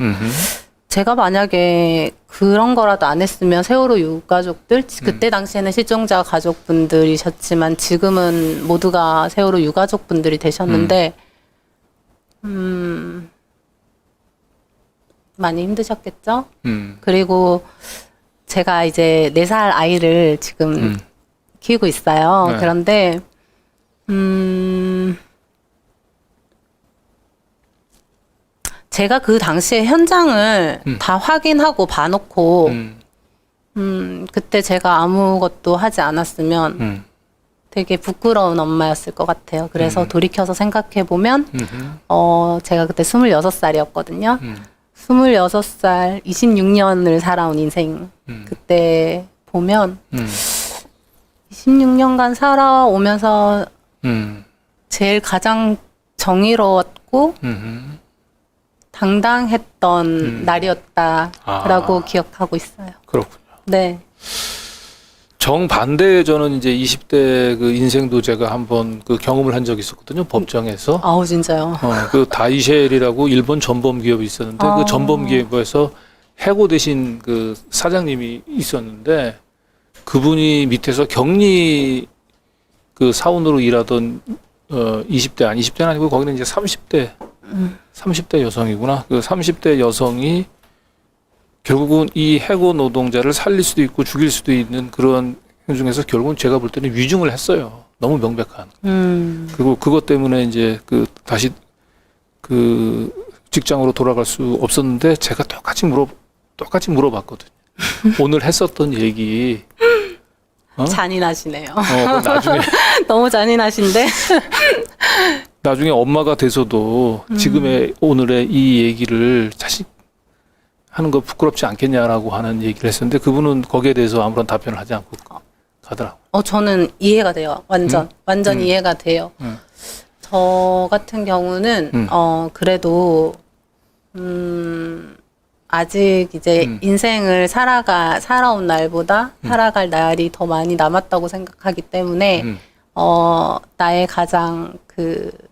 제가 만약에 그런 거라도 안 했으면 세월호 유가족들, 그때 당시에는 실종자 가족분들이셨지만 지금은 모두가 세월호 유가족분들이 되셨는데, 많이 힘드셨겠죠? 그리고 제가 이제 4살 아이를 지금 키우고 있어요. 네. 그런데, 제가 그 당시에 현장을 다 확인하고 봐놓고, 그때 제가 아무것도 하지 않았으면 되게 부끄러운 엄마였을 것 같아요. 그래서 돌이켜서 생각해보면, 제가 그때 26살이었거든요. 26살, 26년을 살아온 인생. 그때 보면, 26년간 살아오면서 제일 가장 정의로웠고, 당당했던 날이었다라고 기억하고 있어요. 그렇군요. 네. 정반대에 저는 이제 20대 그 인생도제가 한번 그 경험을 한 적이 있었거든요. 법정에서. 아우, 진짜요? 그 다이쉘이라고 일본 전범 기업이 있었는데 그 전범 기업에서 해고 대신 그 사장님이 있었는데 그분이 밑에서 격리 그 사원으로 일하던 20대는 아니고 거기는 이제 30대 여성이구나. 그 30대 여성이 결국은 이 해고 노동자를 살릴 수도 있고 죽일 수도 있는 그런 중에서 결국은 제가 볼 때는 위중을 했어요. 너무 명백한. 그리고 그것 때문에 이제 다시 직장으로 돌아갈 수 없었는데 제가 똑같이 물어봤거든요. 오늘 했었던 얘기. 잔인하시네요. 나중에 너무 잔인하신데. 나중에 엄마가 돼서도 지금의 오늘의 이 얘기를 자식 하는 거 부끄럽지 않겠냐라고 하는 얘기를 했었는데 그분은 거기에 대해서 아무런 답변을 하지 않고 가더라고요. 저는 이해가 돼요. 완전 이해가 돼요. 저 같은 경우는 그래도 아직 이제 인생을 살아온 날보다 살아갈 날이 더 많이 남았다고 생각하기 때문에 나의 가장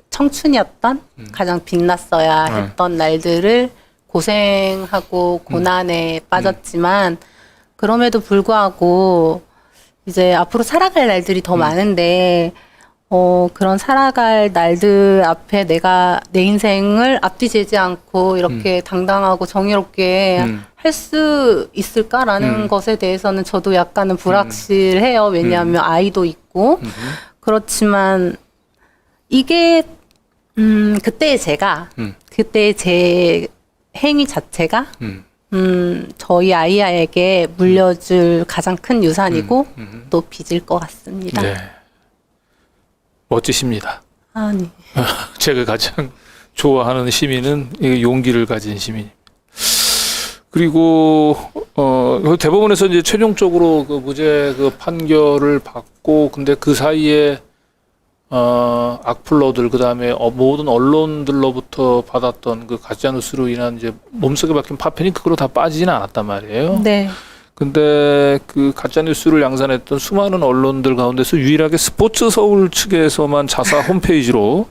청춘이었던 가장 빛났어야 했던 날들을 고생하고 고난에 빠졌지만 그럼에도 불구하고 이제 앞으로 살아갈 날들이 더 많은데 그런 살아갈 날들 앞에 내가 내 인생을 앞뒤재지 않고 이렇게 당당하고 정의롭게 할 수 있을까라는 것에 대해서는 저도 약간은 불확실해요. 왜냐하면 아이도 있고. 그렇지만 이게 그때의 제가 그때의 제 행위 자체가 저희 아이에게 물려줄 가장 큰 유산이고 또 빚일 것 같습니다. 네. 멋지십니다. 아니. 제가 가장 좋아하는 시민은 이 용기를 가진 시민. 그리고 대법원에서 이제 최종적으로 그 무죄 그 판결을 받고 근데 그 사이에 악플러들 그다음에 모든 언론들로부터 받았던 그 가짜 뉴스로 인한 이제 몸속에 박힌 파편이 그거로 다 빠지지는 않았단 말이에요. 네. 근데 그 가짜 뉴스를 양산했던 수많은 언론들 가운데서 유일하게 스포츠 서울 측에서만 자사 홈페이지로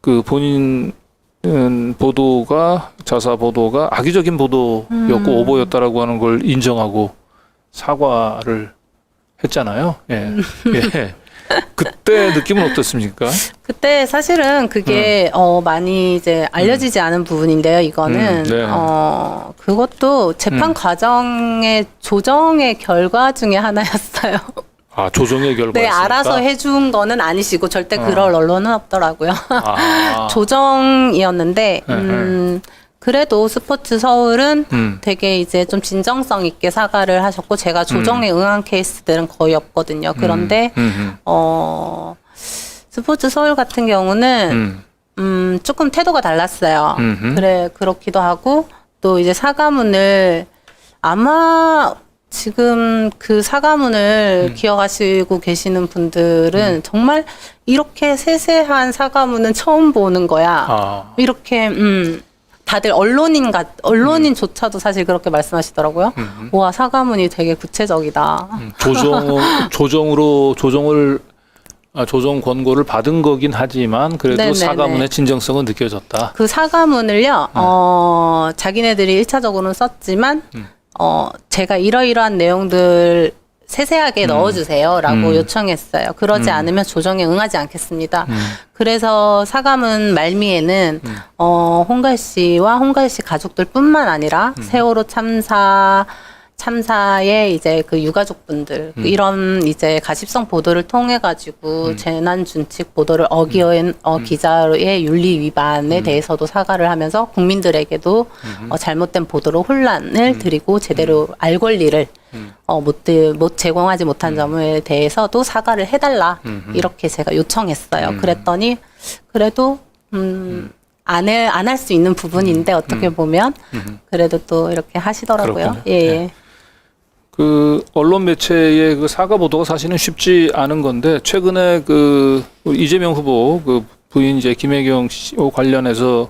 그 본인 자사 보도가 악의적인 보도였고 오보였다라고 하는 걸 인정하고 사과를 했잖아요. 예. 예. 그때 느낌은 어떻습니까? 그때 사실은 그게 많이 이제 알려지지 않은 부분인데요. 이거는 네. 그것도 재판 과정의 조정의 결과 중에 하나였어요. 아, 조정의 결과였습니까? 네, 알아서 해준 거는 아니시고 절대 그럴 언론은 없더라고요. 아. 조정이었는데 그래도 스포츠 서울은 되게 이제 좀 진정성 있게 사과를 하셨고 제가 조정에 응한 케이스들은 거의 없거든요. 그런데 스포츠 서울 같은 경우는 조금 태도가 달랐어요. 그렇기도 하고 또 이제 사과문을 아마 지금 그 사과문을 기억하시고 계시는 분들은 정말 이렇게 세세한 사과문은 처음 보는 거야. 아. 이렇게 다들 언론인조차도 사실 그렇게 말씀하시더라고요. 와, 사과문이 되게 구체적이다. 조정 권고를 받은 거긴 하지만 그래도 네네네. 사과문의 진정성은 느껴졌다. 그 사과문을요, 자기네들이 1차적으로는 썼지만, 제가 이러이러한 내용들 세세하게 넣어주세요라고 요청했어요. 그러지 않으면 조정에 응하지 않겠습니다. 그래서 사과문 말미에는 홍갈 씨와 홍갈 씨 가족들뿐만 아니라 세월호 참사의 이제 그 유가족분들 이런 이제 가십성 보도를 통해 가지고 재난 준칙 보도를 어기한 기자의 윤리 위반에 대해서도 사과를 하면서 국민들에게도 잘못된 보도로 혼란을 드리고 제대로 알 권리를 못 제공하지 못한 점에 대해서도 사과를 해달라 이렇게 제가 요청했어요. 그랬더니 그래도 안 할 수 있는 부분인데 어떻게 보면 그래도 또 이렇게 하시더라고요. 그렇군요. 예. 네. 그 언론 매체의 그 사과 보도가 사실은 쉽지 않은 건데 최근에 그 이재명 후보 그 부인 이제 김혜경 씨와 관련해서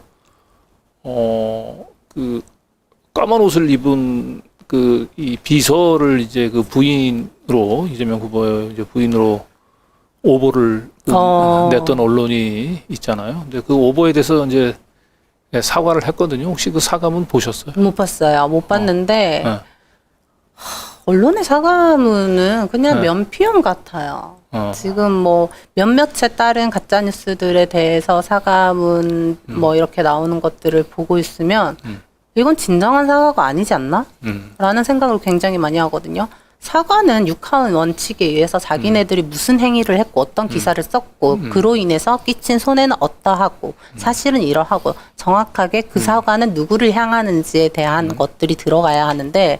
그 까만 옷을 입은 그 이 비서를 이제 그 부인으로 이재명 후보의 이제 부인으로 오보를 냈던 언론이 있잖아요. 근데 그 오보에 대해서 이제 사과를 했거든요. 혹시 그 사과문 보셨어요? 못 봤어요. 못 봤는데 네. 언론의 사과문은 그냥 네. 면피용 같아요. 지금 뭐 몇몇에 따른 가짜 뉴스들에 대해서 사과문 뭐 이렇게 나오는 것들을 보고 있으면 이건 진정한 사과가 아니지 않나? 라는 생각을 굉장히 많이 하거든요. 사과는 육하원 원칙에 의해서 자기네들이 무슨 행위를 했고 어떤 기사를 썼고 그로 인해서 끼친 손해는 어떠하고 사실은 이러하고 정확하게 그 사과는 누구를 향하는지에 대한 것들이 들어가야 하는데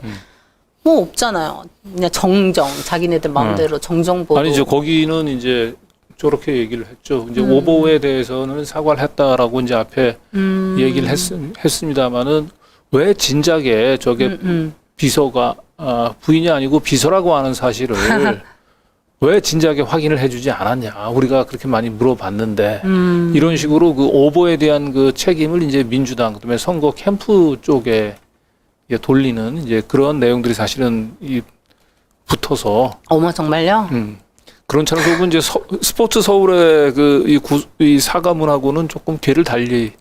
뭐 없잖아요. 그냥 자기네들 마음대로 정정보도. 아니죠. 거기는 이제 저렇게 얘기를 했죠. 이제 오보에 대해서는 사과를 했다라고 이제 앞에 얘기를 했습니다만은 왜 진작에 저게 비서가 부인이 아니고 비서라고 하는 사실을 왜 진작에 확인을 해주지 않았냐. 우리가 그렇게 많이 물어봤는데 이런 식으로 그 오보에 대한 그 책임을 이제 민주당 그다음에 선거 캠프 쪽에 돌리는 이제 그런 내용들이 사실은 붙어서 어머 정말요? 그런 차원 결국 이제 스포츠 서울의 이 사과문하고는 조금 궤를 달리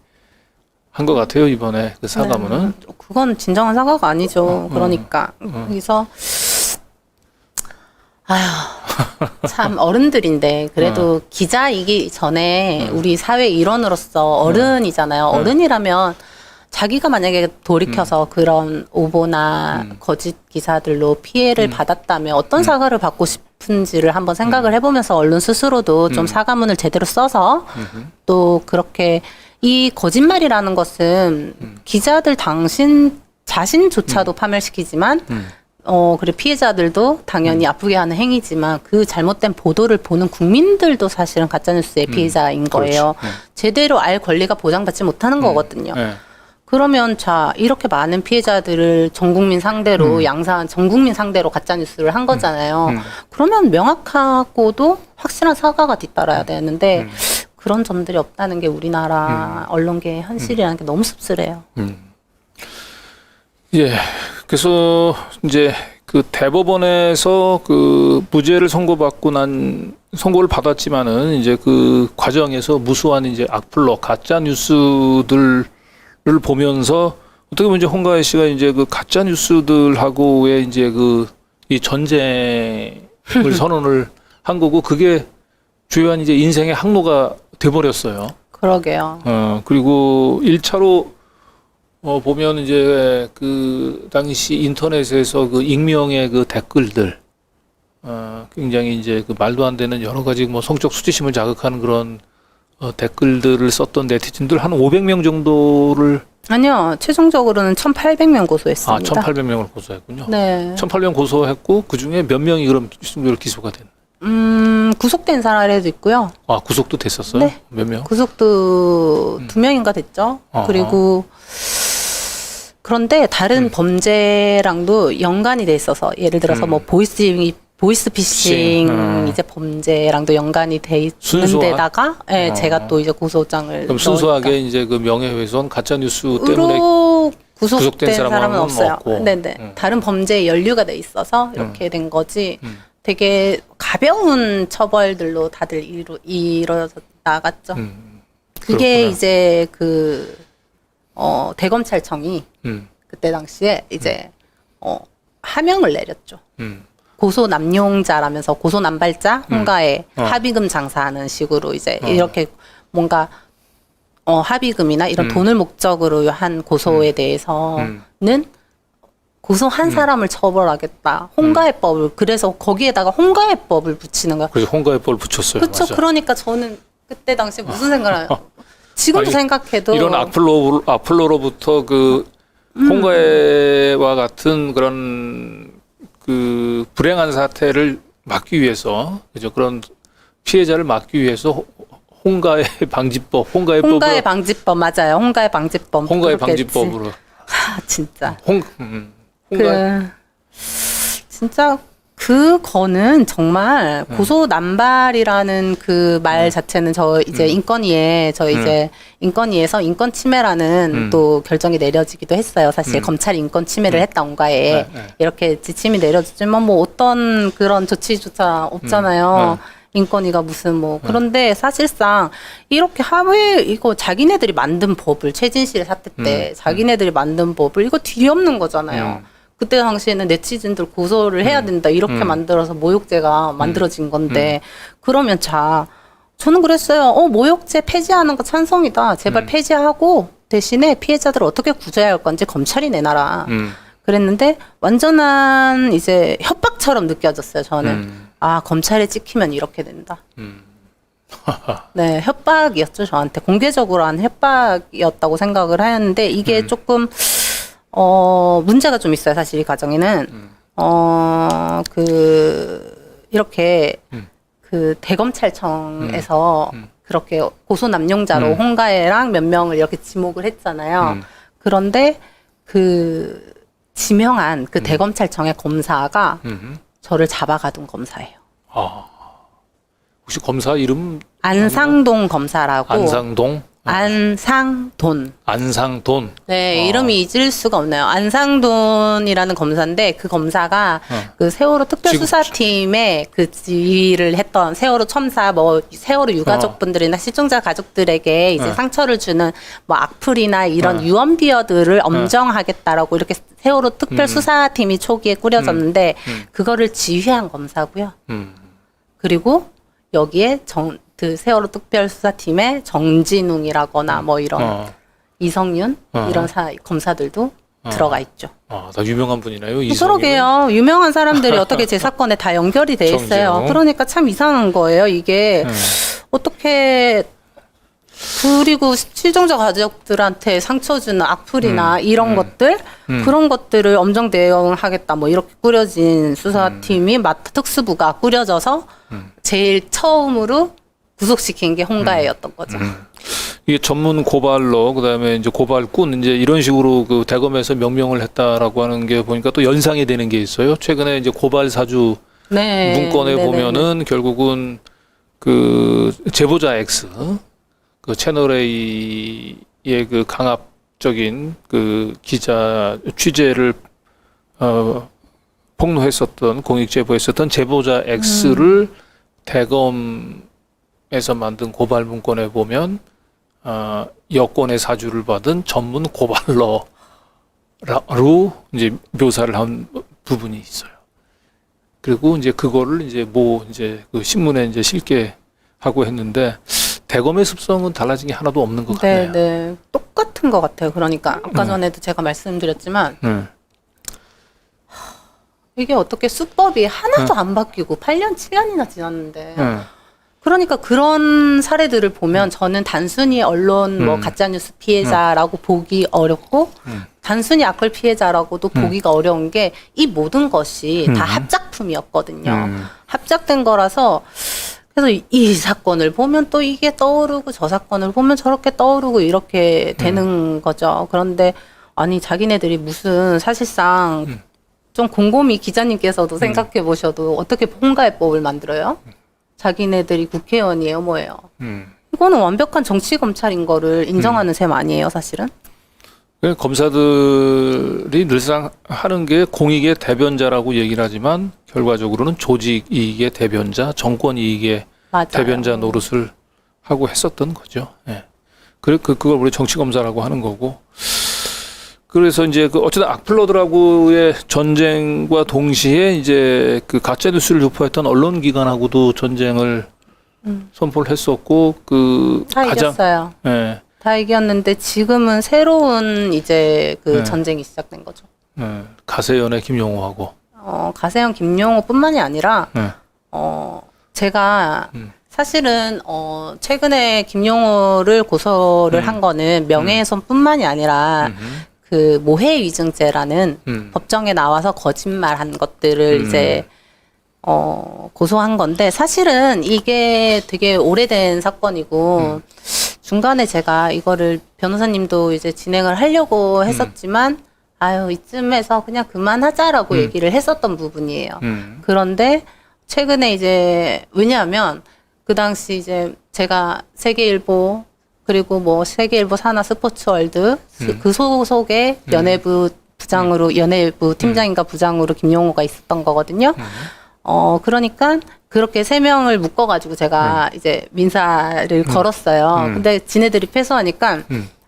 한 것 같아요 이번에 그 사과문은. 네, 그건 진정한 사과가 아니죠. 그러니까 그래서 참 어른들인데 그래도 기자이기 전에 우리 사회 일원으로서 어른이잖아요. 어른이라면 자기가 만약에 돌이켜서 그런 오보나 거짓 기사들로 피해를 받았다면 어떤 사과를 받고 싶은지를 한번 생각을 해보면서 언론 스스로도 좀 사과문을 제대로 써서 또 그렇게 이 거짓말이라는 것은 기자들 자신조차도 파멸시키지만 그리고 피해자들도 당연히 아프게 하는 행위지만 그 잘못된 보도를 보는 국민들도 사실은 가짜뉴스의 피해자인 거예요. 제대로 알 권리가 보장받지 못하는 거거든요. 그러면 자 이렇게 많은 피해자들을 전 국민 상대로 양산 전 국민 상대로 가짜 뉴스를 한 거잖아요. 그러면 명확하고도 확실한 사과가 뒤따라야 되는데 그런 점들이 없다는 게 우리나라 언론계의 현실이라는 게 너무 씁쓸해요. 예. 그래서 이제 그 대법원에서 그 무죄를 선고를 받았지만은 이제 그 과정에서 무수한 이제 악플러 가짜 뉴스들을 보면서 어떻게 보면 이제 홍가혜 씨가 이제 그 가짜 뉴스들하고의 이제 그 이 전쟁을 선언을 한 거고 그게 주요한 이제 인생의 항로가 돼버렸어요. 그러게요. 그리고 1차로 보면 이제 그 당시 인터넷에서 그 익명의 그 댓글들 굉장히 이제 그 말도 안 되는 여러 가지 뭐 성적 수치심을 자극하는 그런 댓글들을 썼던 네티즌들 한 500명 정도를 아니요. 최종적으로는 1,800명 고소했습니다. 1,800명을 고소했군요. 네. 1,800명 고소했고 그중에 몇 명이 그럼 기소가 된? 구속된 사례도 있고요. 구속도 됐었어요? 네. 몇 명? 구속도 2명인가 됐죠. 그리고 그런데 다른 범죄랑도 연관이 돼 있어서 예를 들어서 뭐 보이스피싱 이제 범죄랑도 연관이 돼 있는 데다가 예, 제가 또 이제 고소장을 그럼 순수하게 이제 그 명예훼손 가짜 뉴스 때문에 구속된 사람은 없어요. 없고. 네네. 다른 범죄에 연루가 돼 있어서 이렇게 된 거지. 되게 가벼운 처벌들로 다들 이뤄져 나갔죠. 그게 그렇구나. 이제 대검찰청이 그때 당시에 이제 하명을 내렸죠. 고소 남용자라면서 고소 남발자 홍가에 합의금 장사하는 식으로 이제 이렇게 뭔가 합의금이나 이런 돈을 목적으로 한 고소에 대해서는 고소한 사람을 처벌하겠다. 홍가해법을 그래서 거기에다가 홍가해법을 붙이는 거야. 그래서 홍가해법을 붙였어요. 그렇죠. 맞아. 그러니까 저는 그때 당시 무슨 생각을 지금도 아니, 생각해도 이런 악플러로부터 그 홍가해와 같은 그런 그 불행한 사태를 막기 위해서 그죠 그런 피해자를 막기 위해서 홍가해 방지법, 홍가해 방지법 맞아요. 홍가해 방지법. 홍가해 그렇겠지. 방지법으로 진짜. 홍가해. 진짜 그거는 정말 고소 남발이라는 그 말 자체는 저 이제 인권위에 이제 인권위에서 인권 침해라는 또 결정이 내려지기도 했어요. 사실 검찰이 인권 침해를 했다 온가에 이렇게 지침이 내려졌지만 뭐 어떤 그런 조치조차 없잖아요. 인권위가 무슨 뭐 그런데 사실상 이렇게 이거 자기네들이 만든 법을 최진실 사태 때 자기네들이 만든 법을 이거 뒤엎는 거잖아요. 그때 당시에는 네티즌들 고소를 해야 된다 이렇게 만들어서 모욕죄가 만들어진 건데 그러면 저는 그랬어요. 모욕죄 폐지하는 거 찬성이다. 제발 폐지하고 대신에 피해자들을 어떻게 구제해야 할 건지 검찰이 내놔라. 그랬는데 완전한 이제 협박처럼 느껴졌어요. 저는 검찰에 찍히면 이렇게 된다. 네, 협박이었죠. 저한테 공개적으로 한 협박이었다고 생각을 하였는데 이게 조금 문제가 좀 있어요. 사실 이 과정에는 이렇게 그 대검찰청에서 그렇게 고소 남용자로 홍가혜랑 몇 명을 이렇게 지목을 했잖아요. 그런데 그 지명한 그 대검찰청의 검사가 저를 잡아가둔 검사예요. 혹시 검사 이름? 안상동 검사라고. 안상동? 안상돈. 안상돈. 네, 이름이 잊을 수가 없네요. 안상돈이라는 검사인데 그 검사가 그 세월호 특별수사팀의 그 지휘를 했던 세월호 첨사, 뭐 세월호 유가족분들이나 실종자 가족들에게 이제 상처를 주는 뭐 악플이나 이런 유언 비어들을 엄정하겠다라고 이렇게 세월호 특별수사팀이 초기에 꾸려졌는데 그거를 지휘한 검사고요. 그리고 여기에 그 세월호 특별수사팀의 정진웅이라거나 뭐 이런 이성윤 이런 검사들도 들어가 있죠. 아, 다 유명한 분이나요? 이성윤은? 그러게요. 유명한 사람들이 어떻게 제 사건에 다 연결이 돼 있어요. 정진웅. 그러니까 참 이상한 거예요. 이게 어떻게 그리고 실종자 가족들한테 상처 주는 악플이나 이런 것들 그런 것들을 엄정 대응하겠다 뭐 이렇게 꾸려진 수사팀이 특수부가 꾸려져서 제일 처음으로 구속시킨 게 홍가혜였던 거죠. 이게 전문 고발로 그다음에 이제 고발꾼 이제 이런 식으로 그 대검에서 명명을 했다라고 하는 게 보니까 또 연상이 되는 게 있어요. 최근에 이제 고발 사주 네. 문건에 네네네. 보면은 결국은 그 제보자 X 그 채널 A의 그 강압적인 그 기자 취재를 폭로했었던 공익 제보했었던 제보자 X를 대검에서 만든 고발 문건에 보면 여권의 사주를 받은 전문 고발러로 이제 묘사를 한 부분이 있어요. 그리고 이제 그거를 이제 이제 그 신문에 이제 실게 하고 했는데 대검의 습성은 달라진 게 하나도 없는 것 같네요. 네. 똑같은 것 같아요. 그러니까 아까 전에도 제가 말씀드렸지만 이게 어떻게 수법이 하나도 안 바뀌고 8년, 7년이나 지났는데 그러니까 그런 사례들을 보면 저는 단순히 언론 뭐 가짜뉴스 피해자라고 보기 어렵고 단순히 악플 피해자라고도 보기가 어려운 게 이 모든 것이 다 합작품이었거든요. 합작된 거라서 그래서 이 사건을 보면 또 이게 떠오르고 저 사건을 보면 저렇게 떠오르고 이렇게 되는 거죠. 그런데 아니 자기네들이 무슨 사실상 좀 곰곰이 기자님께서도 생각해 보셔도 어떻게 홍가해법을 만들어요? 자기네들이 국회의원이에요, 뭐예요? 이거는 완벽한 정치 검찰인 거를 인정하는 셈 아니에요, 사실은? 검사들이 늘상 하는 게 공익의 대변자라고 얘기를 하지만 결과적으로는 조직 이익의 대변자, 정권 이익의 맞아요. 대변자 노릇을 하고 했었던 거죠. 예. 그걸 우리 정치 검사라고 하는 거고. 그래서 이제 그 어쨌든 악플러들하고의 전쟁과 동시에 이제 그 가짜 뉴스를 유포했던 언론 기관하고도 전쟁을 선포를 했었고 다 가장 이겼어요. 예. 다 이겼는데 지금은 새로운 이제 그 전쟁이 시작된 거죠. 가세연의 김용호하고 가세현 김용호뿐만이 아니라 제가 사실은 최근에 김용호를 고소를 한 거는 명예훼손뿐만이 아니라 그 모해위증죄라는 법정에 나와서 거짓말한 것들을 이제 고소한 건데 사실은 이게 되게 오래된 사건이고 중간에 제가 이거를 변호사님도 이제 진행을 하려고 했었지만 아유 이쯤에서 그냥 그만하자라고 얘기를 했었던 부분이에요. 그런데 최근에 이제 왜냐하면 그 당시 이제 제가 세계일보 그리고 뭐 세계일보 산하 스포츠월드 그 소속의 연예부 부장으로 연예부 팀장인가 부장으로 김용호가 있었던 거거든요. 그러니까 그렇게 3명을 묶어가지고 제가 이제 민사를 걸었어요. 근데 지네들이 패소하니까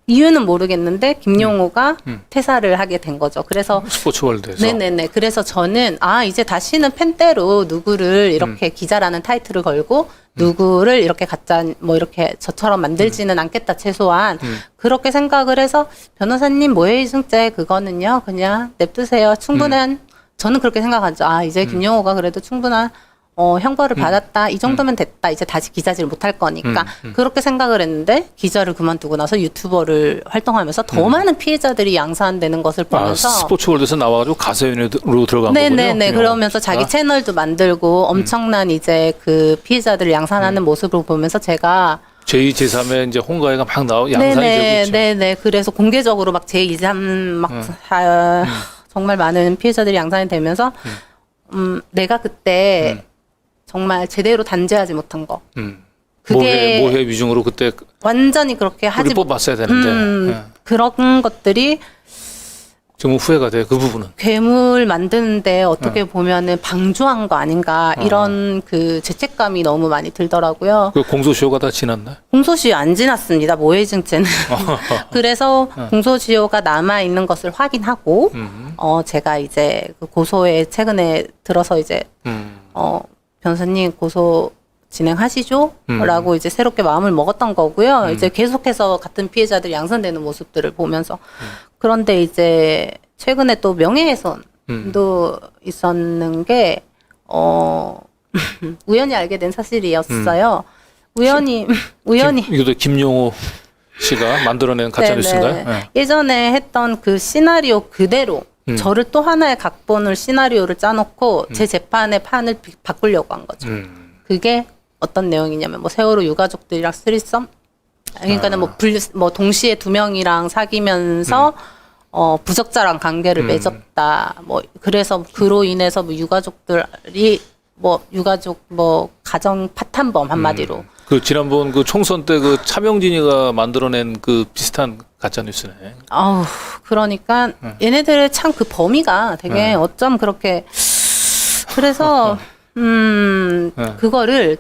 이유는 모르겠는데 김용호가 퇴사를 하게 된 거죠. 그래서 스포츠월드에서 네네네. 그래서 저는 이제 다시는 펜대로 누구를 이렇게 기자라는 타이틀을 걸고 누구를 이렇게 가짜 뭐 이렇게 저처럼 만들지는 않겠다 최소한 그렇게 생각을 해서 변호사님 모해이승죄 그거는요 그냥 냅두세요. 충분한 저는 그렇게 생각하죠. 이제 김용호가 그래도 충분한 형벌을 받았다. 이 정도면 됐다. 이제 다시 기자질 못할 거니까. 그렇게 생각을 했는데 기자를 그만두고 나서 유튜버를 활동하면서 더 많은 피해자들이 양산되는 것을 보면서 스포츠월드에서 나와가지고 가세연으로 들어간 거군요. 네네네. 그러면서 자기 채널도 만들고 엄청난 이제 그 피해자들을 양산하는 모습을 보면서 제가 제2, 제3의 이제 홍가혜가 막 나오고 양산이 되고 있죠. 네네. 그래서 공개적으로 막 제2, 3 정말 많은 피해자들이 양산이 되면서 내가 그때 정말 제대로 단죄하지 못한 거. 그게 모해 위중으로 그때 완전히 그렇게 하지 뿌리 뽑았어야 되는데 예. 그런 것들이 정말 후회가 돼요. 그 부분은. 괴물 만드는데 어떻게 보면은 방조한 거 아닌가 이런 그 죄책감이 너무 많이 들더라고요. 그 공소시효가 다 지났나요? 공소시효 안 지났습니다. 모해증죄는. 그래서 공소시효가 남아 있는 것을 확인하고 제가 이제 그 고소에 최근에 들어서 이제 변호사님 고소 진행하시죠? 라고 이제 새롭게 마음을 먹었던 거고요. 이제 계속해서 같은 피해자들이 양선되는 모습들을 보면서. 그런데 이제 최근에 또 명예훼손도 있었는 게, 우연히 알게 된 사실이었어요. 우연히. 이것도 김용호 씨가 만들어낸 가짜뉴스인가요? 네네. 네. 예전에 했던 그 시나리오 그대로 저를 또 하나의 각본을 시나리오를 짜놓고 제 재판의 판을 바꾸려고 한 거죠. 그게 어떤 내용이냐면 뭐 세월호 유가족들이랑 스리썸 그러니까는 뭐 동시에 두 명이랑 사귀면서 부적절한 관계를 맺었다. 뭐 그래서 그로 인해서 뭐 유가족들이 뭐 유가족 뭐 가정 파탄범 한마디로. 그 지난번 그 총선 때 그 차명진이가 만들어낸 그 비슷한 가짜 뉴스네. 아우 그러니까 얘네들의 참 그 범위가 되게 어쩜 그렇게 그래서 그거를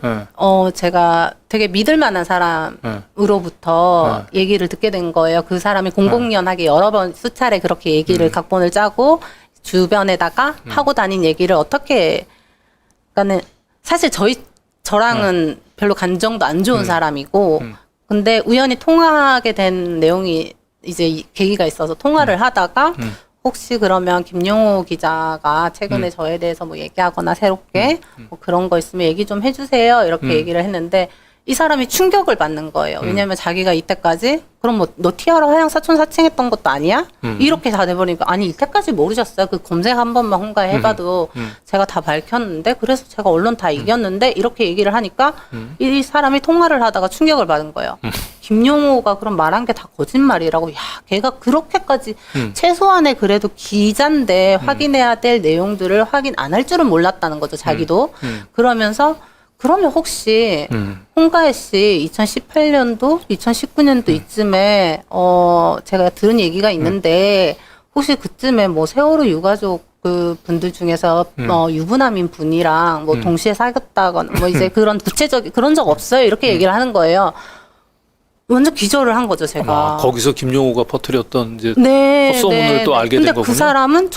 제가 되게 믿을 만한 사람으로부터 얘기를 듣게 된 거예요. 그 사람이 공공연하게 여러 번 수차례 그렇게 얘기를 각본을 짜고 주변에다가 하고 다닌 얘기를 어떻게 그러니까는 사실 저랑은 별로 감정도 안 좋은 사람이고 근데 우연히 통화하게 된 내용이 이제 계기가 있어서 통화를 하다가 혹시 그러면 김용호 기자가 최근에 저에 대해서 뭐 얘기하거나 새롭게 뭐 그런 거 있으면 얘기 좀 해주세요. 이렇게 얘기를 했는데 이 사람이 충격을 받는 거예요. 왜냐면 자기가 이때까지 그럼 뭐 너 티아라 화양 사촌 사칭했던 것도 아니야? 이렇게 다 돼버리니까 아니 이때까지 모르셨어요. 그 검색 한 번만 홍가에 해봐도 제가 다 밝혔는데 그래서 제가 언론 다 이겼는데 이렇게 얘기를 하니까 이 사람이 통화를 하다가 충격을 받은 거예요. 김용호가 그럼 말한 게 다 거짓말이라고. 야, 걔가 그렇게까지 최소한의 그래도 기자인데 확인해야 될 내용들을 확인 안 할 줄은 몰랐다는 거죠. 자기도. 그러면서 그러면 혹시 홍가혜 씨 2018년도, 2019년도 이쯤에 제가 들은 얘기가 있는데 혹시 그쯤에 뭐 세월호 유가족 그 분들 중에서 유부남인 분이랑 뭐 동시에 사귀었다거나 뭐 이제 그런 구체적인 그런 적 없어요. 이렇게 얘기를 하는 거예요. 완전 기절을 한 거죠, 제가. 거기서 김용호가 퍼뜨렸던 이제 네, 헛소문을 또 알게 된 근데 거군요. 그 사람은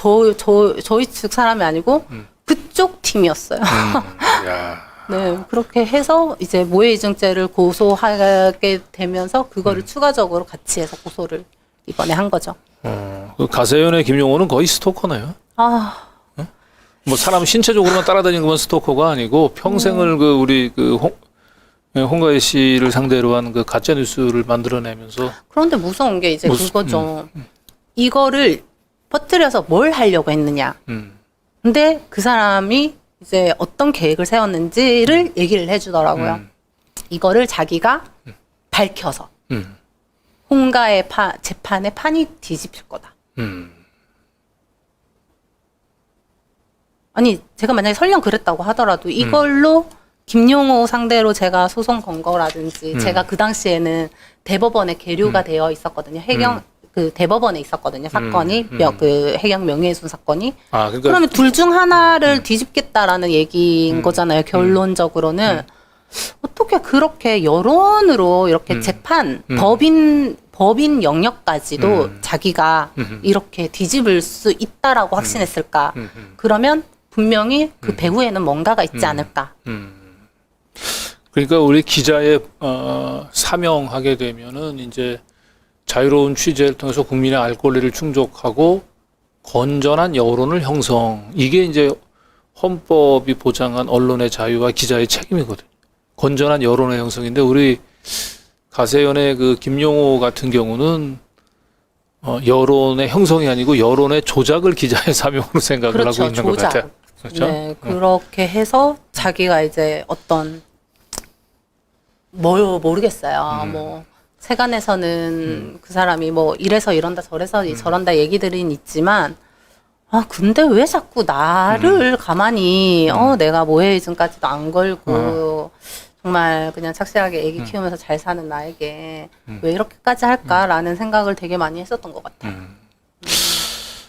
저희 측 사람이 아니고 그쪽 팀이었어요. 야. 네, 그렇게 해서 이제 모해이중죄를 고소하게 되면서 그거를 추가적으로 같이 해서 고소를 이번에 한 거죠. 그 가세연의 김용호는 거의 스토커네요. 아, 뭐 사람 신체적으로만 따라다니는 것만 스토커가 아니고 평생을 그 우리 그 홍가혜 씨를 상대로 한 그 가짜 뉴스를 만들어내면서 그런데 무서운 게 이제 그거죠. 이거를 퍼뜨려서 뭘 하려고 했느냐. 근데 그 사람이 이제 어떤 계획을 세웠는지를 얘기를 해주더라고요. 이거를 자기가 밝혀서 홍가의 재판에 판이 뒤집힐 거다. 아니 제가 만약에 설령 그랬다고 하더라도 이걸로 김용호 상대로 제가 소송 건 거라든지 제가 그 당시에는 대법원에 계류가 되어 있었거든요. 해경 그 대법원에 있었거든요. 사건이 그 해경 명예훼손 사건이. 그러니까 그러면 둘 중 하나를 뒤집겠다라는 얘기인 거잖아요. 결론적으로는 어떻게 그렇게 여론으로 이렇게 재판 법인 영역까지도 자기가 이렇게 뒤집을 수 있다라고 확신했을까? 그러면 분명히 그 배후에는 뭔가가 있지 않을까? 그러니까 우리 기자의 사명하게 되면은 이제 자유로운 취재를 통해서 국민의 알 권리를 충족하고 건전한 여론을 형성. 이게 이제 헌법이 보장한 언론의 자유와 기자의 책임이거든요. 건전한 여론의 형성인데 우리 가세연의 그 김용호 같은 경우는 여론의 형성이 아니고 여론의 조작을 기자의 사명으로 생각을 그렇죠, 하고 있는 조작. 것 같아요. 그렇죠? 네, 그렇게 해서 자기가 이제 어떤 모르겠어요. 뭐 세간에서는 그 사람이 뭐 이래서 이런다 저래서 저런다 얘기들은 있지만 근데 왜 자꾸 나를 가만히 내가 모해이즘까지도 안 걸고 정말 그냥 착실하게 애기 키우면서 잘 사는 나에게 왜 이렇게까지 할까라는 생각을 되게 많이 했었던 것 같아요.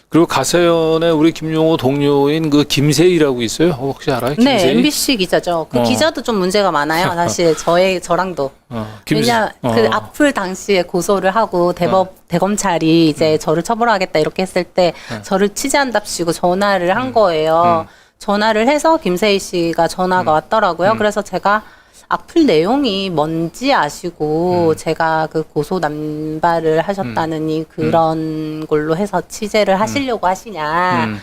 그리고 가세연의 우리 김용호 동료인 그 김세희라고 있어요. 혹시 알아요? 네, 김세희? MBC 기자죠. 그 기자도 좀 문제가 많아요. 사실 저랑도. 왜냐 그 악플 당시에 고소를 하고 대검찰이 이제 저를 처벌하겠다 이렇게 했을 때 저를 취재한답시고 전화를 한 거예요. 전화를 해서 김세희 씨가 전화가 왔더라고요. 그래서 제가 악플 내용이 뭔지 아시고 제가 그 고소 남발을 하셨다느니 그런 걸로 해서 취재를 하시려고 하시냐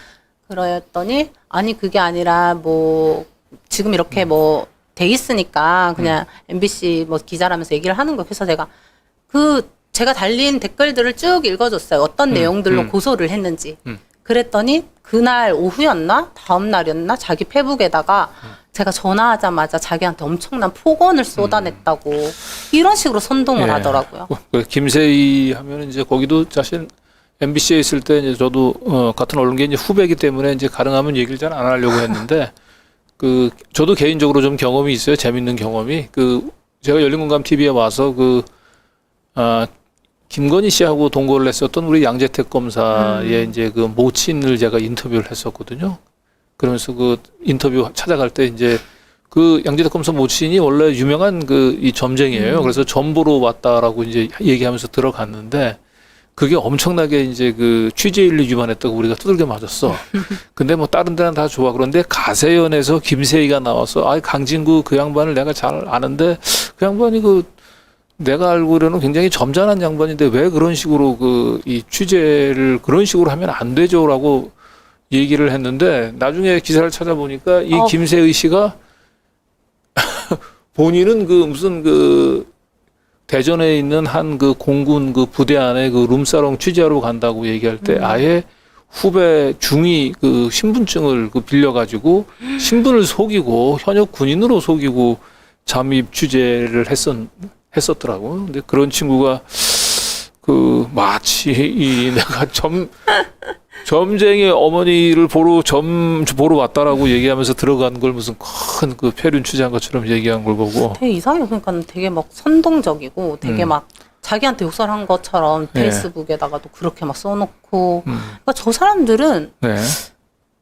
그랬더니 아니 그게 아니라 뭐 지금 이렇게 뭐 돼 있으니까 그냥 MBC 뭐 기자라면서 얘기를 하는 거. 그래서 제가 달린 댓글들을 쭉 읽어줬어요. 어떤 내용들로 고소를 했는지. 그랬더니 그날 오후였나 다음 날이었나 자기 페북에다가 제가 전화하자마자 자기한테 엄청난 폭언을 쏟아냈다고 이런 식으로 선동을 하더라고요. 김세희 하면 이제 거기도 사실 MBC에 있을 때 이제 저도 같은 언론계 이제 후배이기 때문에 이제 가능하면 얘기를 잘 안 하려고 했는데 저도 개인적으로 좀 경험이 있어요. 재밌는 경험이 제가 열린공감 TV에 와서 김건희 씨하고 동거를 했었던 우리 양재택 검사의 이제 그 모친을 제가 인터뷰를 했었거든요. 그러면서 그 인터뷰 찾아갈 때 이제 그 양재택 검사 모친이 원래 유명한 이 점쟁이에요. 그래서 점보러 왔다라고 이제 얘기하면서 들어갔는데 그게 엄청나게 이제 그 취재윤리 위반했다고 우리가 두들겨 맞았어. 근데 뭐 다른 데는 다 좋아. 그런데 가세연에서 김세희가 나와서 강진구 그 양반을 내가 잘 아는데 그 양반이 내가 알고로는 굉장히 점잖은 양반인데 왜 그런 식으로 이 취재를 그런 식으로 하면 안 되죠라고 얘기를 했는데 나중에 기사를 찾아보니까 이 김세희 씨가 본인은 무슨 대전에 있는 한 공군 부대 안에 룸사롱 취재하러 간다고 얘기할 때 아예 후배 중위 신분증을 빌려가지고 신분을 속이고 현역 군인으로 속이고 잠입 취재를 했었더라고요. 근데 그런 친구가 마치 내가 점쟁이 어머니를 점 보러 왔다라고 얘기하면서 들어간 걸 무슨 큰 폐륜 취재한 것처럼 얘기한 걸 보고 되게 이상해요. 그러니까 되게 막 선동적이고 되게 막 자기한테 욕설한 것처럼 페이스북에다가도 그렇게 막 써놓고 그러니까 저 사람들은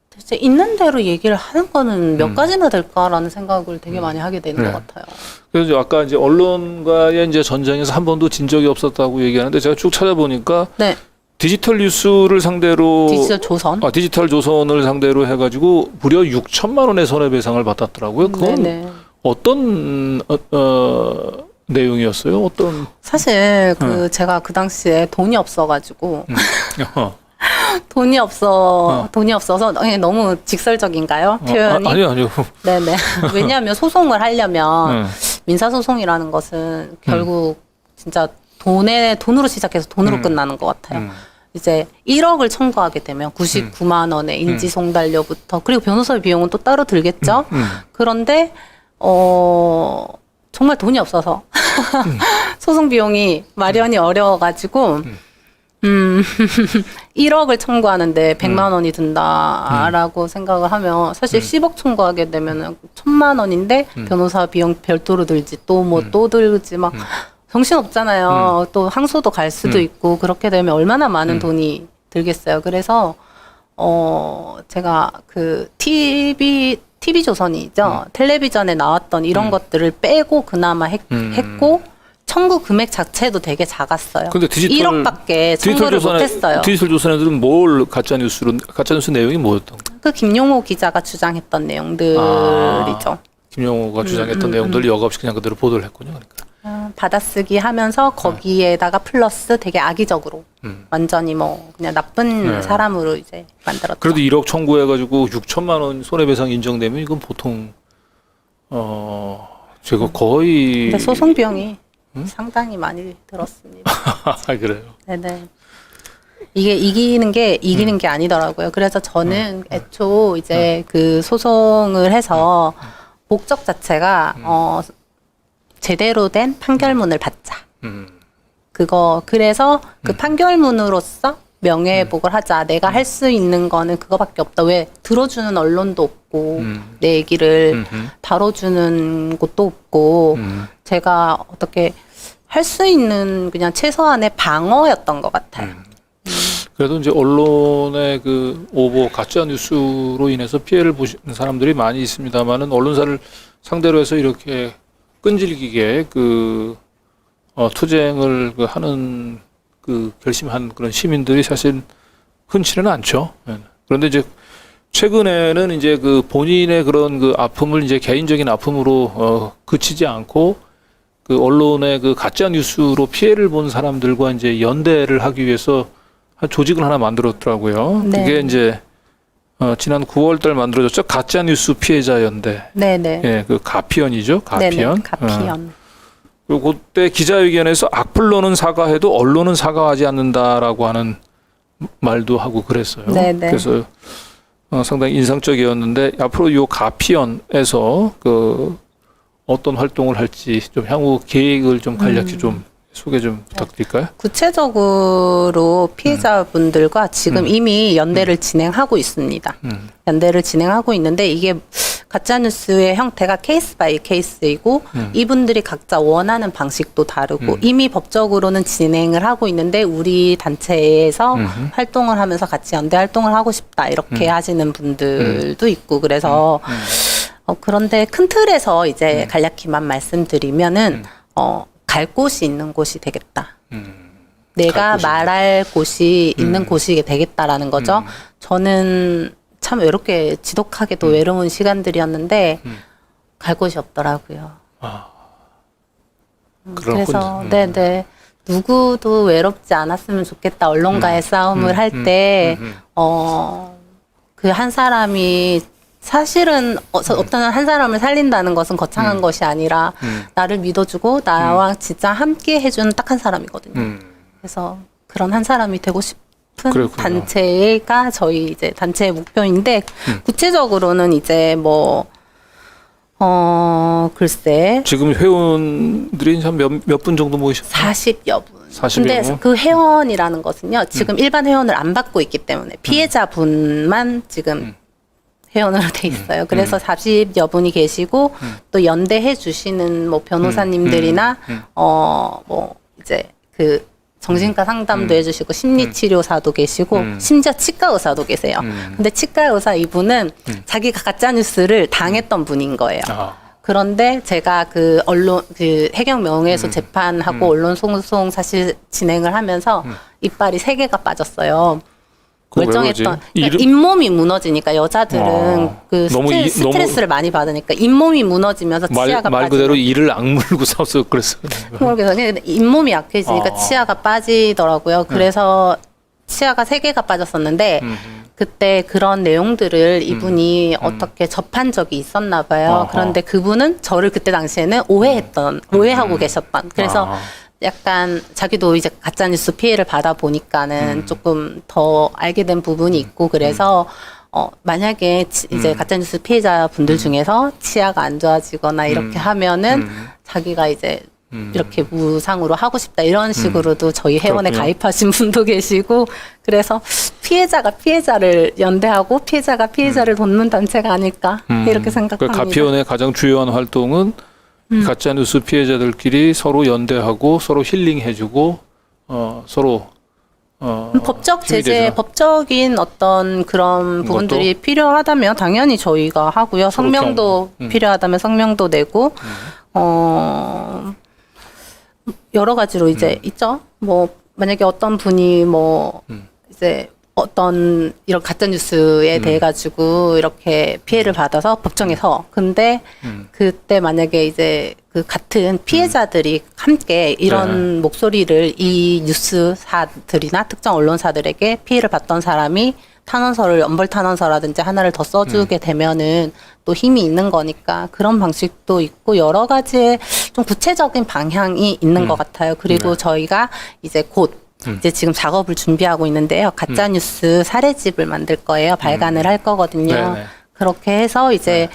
대체 있는 대로 얘기를 하는 거는 몇 가지나 될까라는 생각을 되게 많이 하게 되는 것 같아요. 그래서 아까 이제 언론과의 이제 전쟁에서 한 번도 진 적이 없었다고 얘기하는데 제가 쭉 찾아보니까 디지털 뉴스를 상대로 디지털 조선을 상대로 해가지고 무려 6천만 원의 손해배상을 받았더라고요. 그건 어떤 내용이었어요? 사실 제가 그 당시에 돈이 없어가지고 돈이 없어서 너무 직설적인가요? 표현이? 아니요. 네네. 왜냐하면 소송을 하려면 민사소송이라는 것은 결국 진짜 돈으로 시작해서 돈으로 끝나는 것 같아요. 이제 1억을 청구하게 되면 99만 원의 인지송달료부터 그리고 변호사 비용은 또 따로 들겠죠. 그런데 정말 돈이 없어서 소송 비용이 마련이 어려워가지고 1억을 청구하는데 100만 원이 든다라고 생각을 하면 사실 10억 청구하게 되면 1000만 원인데 변호사 비용 별도로 들지 또 들지 막 정신 없잖아요. 또 항소도 갈 수도 있고 그렇게 되면 얼마나 많은 돈이 들겠어요. 그래서 제가 TV 조선이죠. 텔레비전에 나왔던 이런 것들을 빼고 그나마 했고 청구 금액 자체도 되게 작았어요. 근데 1억밖에 청구를 못했어요. 디지털 조선애들은 뭘 가짜 뉴스 내용이 뭐였던 거예요? 김용호 기자가 주장했던 내용들이죠. 김용호가 주장했던 내용들을 여과없이 그냥 그대로 보도를 했군요. 그러니까. 받아쓰기 하면서 거기에다가 플러스 되게 악의적으로 완전히 그냥 나쁜 사람으로 이제 만들었죠. 그래도 1억 청구해가지고 6천만 원 손해배상 인정되면 이건 보통 제가 거의 근데 소송 비용이 상당히 많이 들었습니다. 그래요? 네네. 이게 이기는 게 아니더라고요. 그래서 저는 애초 이제 그 소송을 해서 목적 자체가 제대로 된 판결문을 받자. 그래서 그 판결문으로서 명예회복을 하자. 내가 할 수 있는 거는 그거밖에 없다. 왜 들어주는 언론도 없고 내 얘기를 다뤄주는 곳도 없고 제가 어떻게 할 수 있는 그냥 최소한의 방어였던 것 같아요. 그래도 이제 언론의 그 오보 가짜 뉴스로 인해서 피해를 보시는 사람들이 많이 있습니다만은 언론사를 상대로 해서 이렇게 끈질기게 그 투쟁을 그 하는 그 결심한 그런 시민들이 사실 흔치는 않죠. 예. 그런데 이제 최근에는 이제 그 본인의 그런 그 아픔을 이제 개인적인 아픔으로 그치지 않고 그 언론의 그 가짜 뉴스로 피해를 본 사람들과 이제 연대를 하기 위해서 한 조직을 하나 만들었더라고요. 네. 그게 이제 지난 9월달 만들어졌죠. 가짜 뉴스 피해자 연대. 네네. 예, 그 가피연이죠. 가피연. 네네. 가피연. 그리고 그때 기자회견에서 악플로는 사과해도 언론은 사과하지 않는다라고 하는 말도 하고 그랬어요. 네네. 그래서 상당히 인상적이었는데 앞으로 이 가피연에서 그 어떤 활동을 할지 좀 향후 계획을 좀 간략히 좀 소개 좀 부탁드릴까요? 구체적으로 피해자분들과 지금 이미 연대를 진행하고 있습니다. 연대를 진행하고 있는데 이게 가짜뉴스의 형태가 케이스 바이 케이스이고 이분들이 각자 원하는 방식도 다르고 이미 법적으로는 진행을 하고 있는데 우리 단체에서 활동을 하면서 같이 연대 활동을 하고 싶다 이렇게 하시는 분들도 있고 그래서 그런데 큰 틀에서 이제 간략히만 말씀드리면은 갈 곳이 있는 곳이 되겠다. 내가 말할 곳이 있는 곳이 되겠다라는 거죠. 저는 참 외롭게 지독하게도 외로운 시간들이었는데 갈 곳이 없더라고요. 그래서 네네 누구도 외롭지 않았으면 좋겠다. 언론과의 싸움을 할 때 그 한 사람이 사실은 어떤 한 사람을 살린다는 것은 거창한 것이 아니라 나를 믿어주고 나와 진짜 함께 해주는 딱 한 사람이거든요. 그래서 그런 한 사람이 되고 싶은 그렇군요. 단체가 저희 이제 단체의 목표인데 구체적으로는 이제 뭐 글쎄 지금 회원들이 한 몇 분 정도 모이셨나요? 40여 분. 40여 근데 분? 그 회원이라는 것은요. 지금 일반 회원을 안 받고 있기 때문에 피해자분만 지금 회원으로 돼 있어요. 그래서 40여 분이 계시고 또 연대해 주시는 뭐 변호사님들이나 뭐 이제 그 정신과 상담도 해주시고 심리치료사도 계시고 심지어 치과 의사도 계세요. 근데 치과 의사 이분은 자기가 가짜 뉴스를 당했던 분인 거예요. 그런데 제가 그 언론 그 해경 명예훼손 재판하고 언론 소송 사실 진행을 하면서 이빨이 3개가 빠졌어요. 멀쩡했던 그러니까 잇몸이 무너지니까 여자들은 그 스트레스를 많이 받으니까 잇몸이 무너지면서 치아가 말 그대로 이를 악물고 싸워서 그랬어요. 그래서 잇몸이 약해지니까 치아가 빠지더라고요. 그래서 치아가 3개가 빠졌었는데 그때 그런 내용들을 이분이 어떻게 접한 적이 있었나 봐요. 그런데 그분은 저를 그때 당시에는 오해하고 계셨던. 그래서 약간 자기도 이제 가짜뉴스 피해를 받아 보니까는 조금 더 알게 된 부분이 있고 그래서 만약에 이제 가짜뉴스 피해자 분들 중에서 치아가 안 좋아지거나 이렇게 하면은 자기가 이제 이렇게 무상으로 하고 싶다 이런 식으로도 저희 회원에 그렇군요. 가입하신 분도 계시고 그래서 피해자가 피해자를 연대하고 피해자가 피해자를 돕는 단체가 아닐까 이렇게 생각합니다. 가피원의 가장 주요한 활동은 가짜뉴스 피해자들끼리 서로 연대하고 서로 힐링해주고 서로 법적 힘이 제재, 되죠. 법적인 어떤 그런 부분들이 필요하다면 당연히 저희가 하고요. 성명도 필요하다면 성명도 내고 여러 가지로 이제 있죠. 뭐 만약에 어떤 분이 뭐 이제 어떤 이런 가짜 뉴스에 대해 가지고 이렇게 피해를 받아서 법정에서 근데 그때 만약에 이제 그 같은 피해자들이 함께 이런 목소리를 이 뉴스사들이나 특정 언론사들에게 피해를 받던 사람이 탄원서를 연벌 탄원서라든지 하나를 더 써주게 되면은 또 힘이 있는 거니까 그런 방식도 있고 여러 가지의 좀 구체적인 방향이 있는 것 같아요. 그리고 저희가 이제 곧 이제 지금 작업을 준비하고 있는데요. 가짜뉴스 사례집을 만들 거예요. 발간을 할 거거든요. 그렇게 해서 이제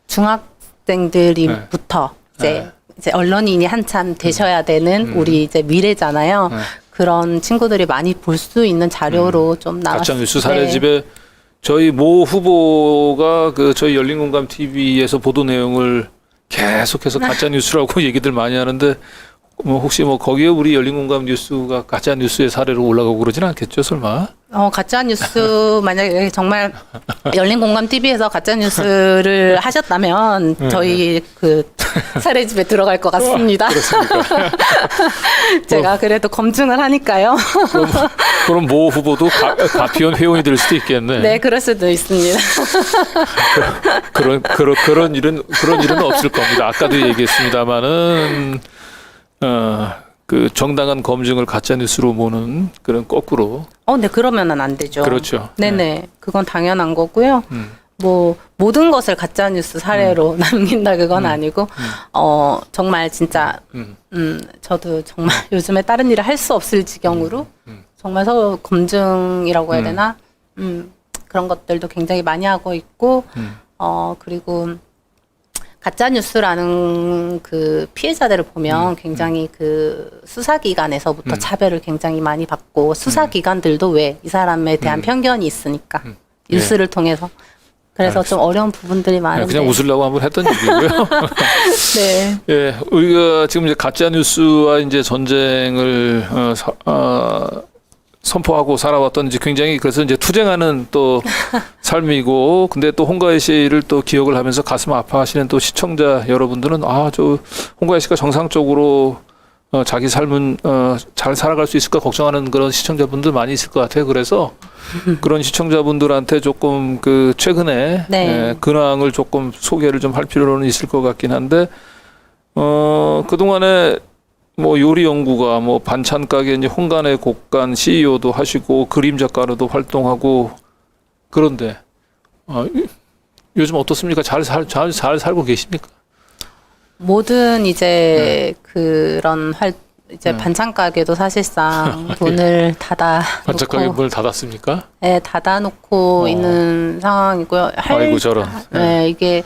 중학생들부터 이제 언론인이 한참 되셔야 되는 우리 이제 미래잖아요. 그런 친구들이 많이 볼 수 있는 자료로 좀 나왔어요. 가짜뉴스 사례집에 저희 모 후보가 그 저희 열린공감 TV에서 보도 내용을 계속해서 가짜뉴스라고 얘기들 많이 하는데 뭐 혹시 뭐 거기에 우리 열린공감 뉴스가 가짜뉴스의 사례로 올라가고 그러진 않겠죠, 설마? 가짜 뉴스 만약에 정말 열린공감 TV에서 가짜 뉴스를 하셨다면 저희 그 사례집에 들어갈 것 같습니다. 그렇습니까? 제가 그래도 검증을 하니까요. 그럼 모 후보도 가피원 회원이 될 수도 있겠네. 네, 그럴 수도 있습니다. 그런 일은 없을 겁니다. 아까도 얘기했습니다마는 그 정당한 검증을 가짜 뉴스로 보는 그런 거꾸로. 네, 그러면은 안 되죠. 그렇죠. 네네, 그건 당연한 거고요. 뭐 모든 것을 가짜 뉴스 사례로 남긴다 그건 아니고 정말 진짜 저도 정말 요즘에 다른 일을 할 수 없을 지경으로 정말 서로 검증이라고 해야 되나 그런 것들도 굉장히 많이 하고 있고 그리고 가짜 뉴스라는 그 피해자들을 보면 굉장히 그 수사기관에서부터 차별을 굉장히 많이 받고 수사기관들도 왜 이 사람에 대한 편견이 있으니까 뉴스를 통해서 그래서 좀 어려운 부분들이 많은데 그냥 웃으려고 한번 했던 얘기고요. 네. 예, 우리가 지금 이제 가짜 뉴스와 이제 전쟁을 선포하고 살아왔던 이제 굉장히 그래서 이제 투쟁하는 또 삶이고 근데 또 홍가희 씨를 또 기억을 하면서 가슴 아파하시는 또 시청자 여러분들은 저 홍가희 씨가 정상적으로 자기 삶은 잘 살아갈 수 있을까 걱정하는 그런 시청자분들 많이 있을 것 같아요. 그래서 그런 시청자분들한테 조금 그 최근에 근황을 조금 소개를 좀 할 필요는 있을 것 같긴 한데 그동안에 뭐 요리 연구가 뭐 반찬 가게 이제 홍간의 곡간 CEO도 하시고 그림 작가로도 활동하고 그런데 요즘 어떻습니까? 잘 살고 계십니까? 모든 이제 그런 이제 반찬 가게도 사실상 문을 반찬 가게 문을 닫았습니까? 네, 닫아놓고 있는 상황이고요. 아이고 저런. 네, 이게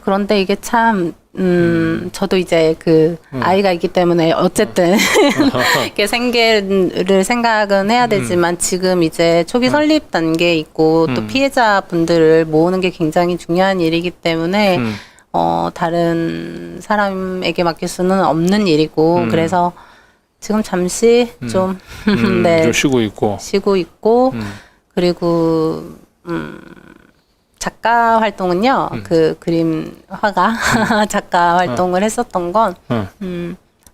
그런데 이게 참 저도 이제 그 아이가 있기 때문에 어쨌든 이렇게 생계를 생각은 해야 되지만 지금 이제 초기 설립 단계에 있고 또 피해자 분들을 모으는 게 굉장히 중요한 일이기 때문에 다른 사람에게 맡길 수는 없는 일이고 그래서 지금 잠시 좀 좀 쉬고 있고 그리고 작가 활동은요, 그 그림 화가 작가 활동을 했었던 건,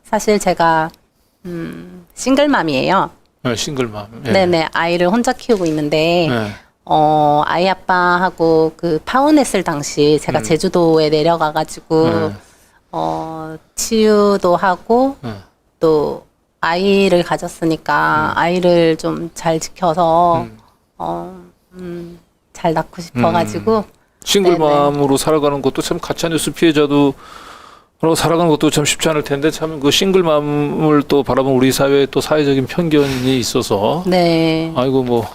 사실 제가, 싱글맘이에요. 싱글맘. 네네, 아이를 혼자 키우고 있는데, 아이 아빠하고 그 파혼했을 당시 제가 제주도에 내려가가지고, 치유도 하고, 또 아이를 가졌으니까 아이를 좀 잘 지켜서, 잘 낳고 싶어가지고 싱글맘으로 살아가는 것도 참 가짜뉴스 피해자도 살아가는 것도 참 쉽지 않을 텐데 참 그 싱글맘을 또 바라본 우리 사회에 또 사회적인 편견이 있어서 아이고 뭐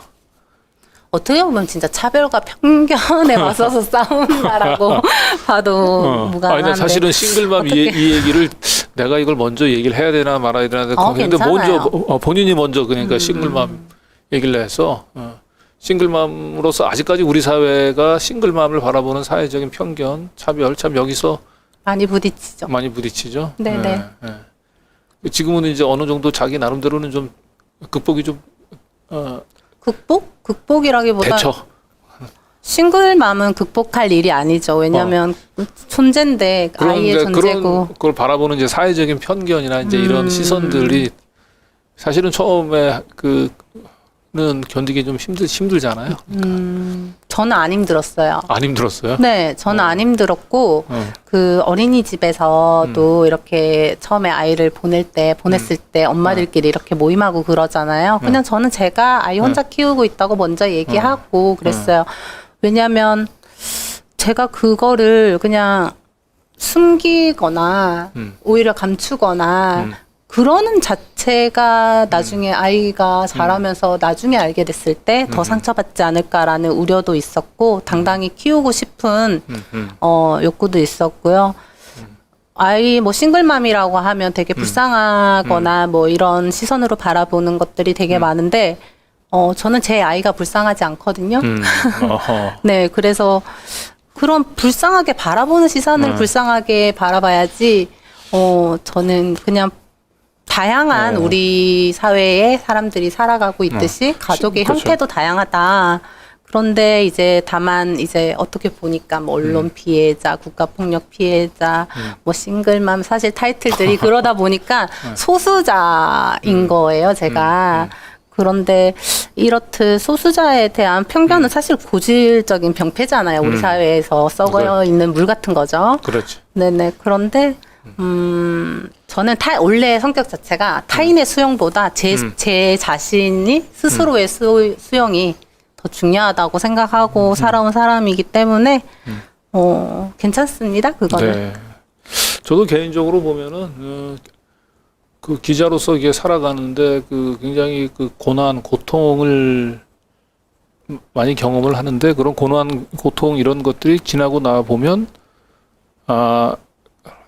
어떻게 보면 진짜 차별과 편견에 맞서서 싸운다라고 봐도 무관한데 사실은 싱글맘 이 얘기를 내가 이걸 먼저 얘기를 해야 되나 말아야 되나 근데 먼저 본인이 먼저 그러니까 싱글맘 얘기를 해서 싱글맘으로서 아직까지 우리 사회가 싱글맘을 바라보는 사회적인 편견, 차별 참 여기서 많이 부딪히죠. 네네. 지금은 이제 어느 정도 자기 나름대로는 좀 극복이 좀 극복이라기보다 대처. 싱글맘은 극복할 일이 아니죠. 왜냐하면 존재인데 아이의 존재고 그걸 바라보는 이제 사회적인 편견이나 이제 이런 시선들이 사실은 처음에 는 견디기 좀 힘들잖아요. 저는 안 힘들었어요. 안 힘들었어요? 네, 저는 안 힘들었고 그 어린이집에서도 이렇게 처음에 아이를 보냈을 때 엄마들끼리 이렇게 모임하고 그러잖아요. 그냥 저는 제가 아이 혼자 키우고 있다고 먼저 얘기하고 그랬어요. 왜냐하면 제가 그거를 그냥 숨기거나 오히려 감추거나 그러는 자체가 나중에 아이가 자라면서 나중에 알게 됐을 때 더 상처받지 않을까라는 우려도 있었고 당당히 키우고 싶은 욕구도 있었고요. 아이 뭐 싱글맘이라고 하면 되게 불쌍하거나 뭐 이런 시선으로 바라보는 것들이 되게 많은데 저는 제 아이가 불쌍하지 않거든요. 어허. 네, 그래서 그런 불쌍하게 바라보는 시선을 불쌍하게 바라봐야지. 저는 그냥 다양한 우리 사회에 사람들이 살아가고 있듯이 가족의 그렇죠. 형태도 다양하다. 그런데 이제 다만 이제 어떻게 보니까 뭐 언론 피해자, 국가폭력 피해자, 뭐 싱글맘 사실 타이틀들이 그러다 보니까 소수자인 거예요, 제가. 그런데 이렇듯 소수자에 대한 편견은 사실 고질적인 병폐잖아요. 우리 사회에서 썩어 있는 물 같은 거죠. 그렇지. 네네. 그런데 저는 원래 성격 자체가 타인의 수용보다 제 자신이 스스로의 수용이 더 중요하다고 생각하고 살아온 사람이기 때문에 괜찮습니다. 그거는. 네. 저도 개인적으로 보면은 그 기자로서 이게 살아가는데 그 굉장히 그 고난, 고통을 많이 경험을 하는데 그런 고난, 고통 이런 것들이 지나고 나 보면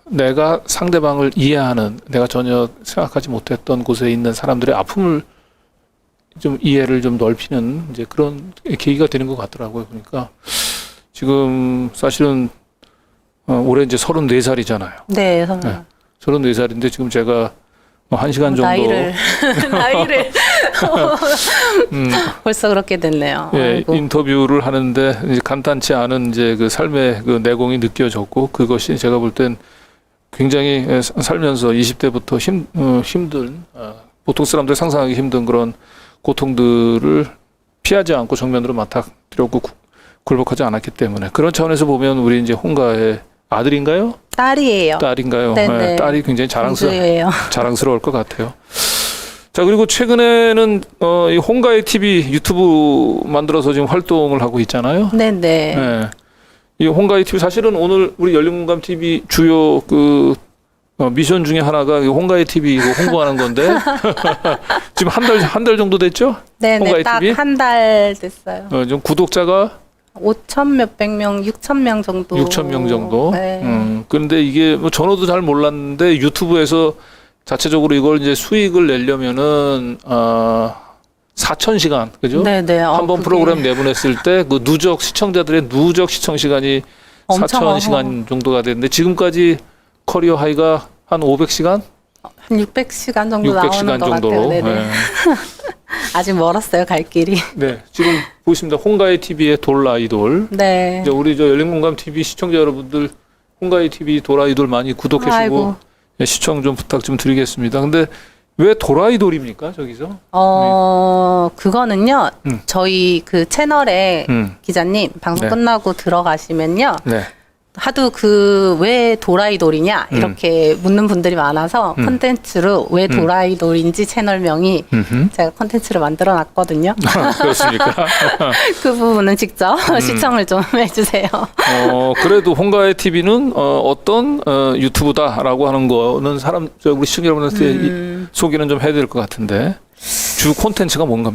내가 상대방을 이해하는, 내가 전혀 생각하지 못했던 곳에 있는 사람들의 아픔을 좀 이해를 좀 넓히는 이제 그런 계기가 되는 것 같더라고요. 그러니까 지금 사실은 올해 이제 34살이잖아요. 네. 34살인데 지금 제가 1시간 정도 나이를 벌써 그렇게 됐네요. 예, 아이고. 인터뷰를 하는데 이제 간단치 않은 이제 그 삶의 그 내공이 느껴졌고 그것이 제가 볼 땐 굉장히 살면서 20대부터 힘든 보통 사람들 상상하기 힘든 그런 고통들을 피하지 않고 정면으로 맞닥뜨렸고 굴복하지 않았기 때문에 그런 차원에서 보면 우리 이제 홍가의 아들인가요? 딸이에요. 딸인가요? 네네. 네, 딸이 굉장히 공주예요. 자랑스러울 것 같아요. 자, 그리고 최근에는 이 홍가의 TV 유튜브 만들어서 지금 활동을 하고 있잖아요. 네네. 네. 이 홍가의 TV 사실은 오늘 우리 열린공감 TV 주요 그 미션 중에 하나가 이 홍가의 TV 이거 홍보하는 건데 지금 한 달 정도 됐죠? 네네. 홍가의 딱 TV? 한 달 됐어요. 지금 구독자가 5천 몇백 명, 6천 명 정도. 6천 명 정도. 네. 그런데 이게 뭐 전어도 잘 몰랐는데 유튜브에서 자체적으로 이걸 이제 수익을 내려면은 4,000시간 그죠? 네네. 한 번 프로그램 내보냈을 때 그 누적 시청자들의 누적 시청 시간이 엄청 4,000시간 정도가 됐는데 지금까지 커리어 하이가 한 500시간? 한 600시간 정도 600시간 나오는 것 정도로. 같아요. 네네. 네. 아직 멀었어요, 갈 길이. 네. 지금 보십니다. 홍가의 TV의 돌 아이돌. 네. 이제 우리 저 열린공감 TV 시청자 여러분들 홍가의 TV 돌 아이돌 많이 구독해주고 아이고. 네, 시청 좀 부탁 좀 드리겠습니다. 근데 왜 돌 아이돌입니까 저기서? 그거는요, 저희 그 채널에 기자님 방송 네. 끝나고 들어가시면요, 네. 하도 왜 도라이돌이냐 이렇게 묻는 분들이 많아서 콘텐츠로 왜 도라이돌인지 채널명이 제가 콘텐츠를 만들어 놨거든요. 그렇습니까? 그 부분은 직접 시청을 좀 해주세요. 그래도 홍가의 TV는 어떤 유튜브다라고 하는 거는 우리 시청자 여러분한테 소개는 좀 해야 될 것 같은데 주 콘텐츠가 뭡니까?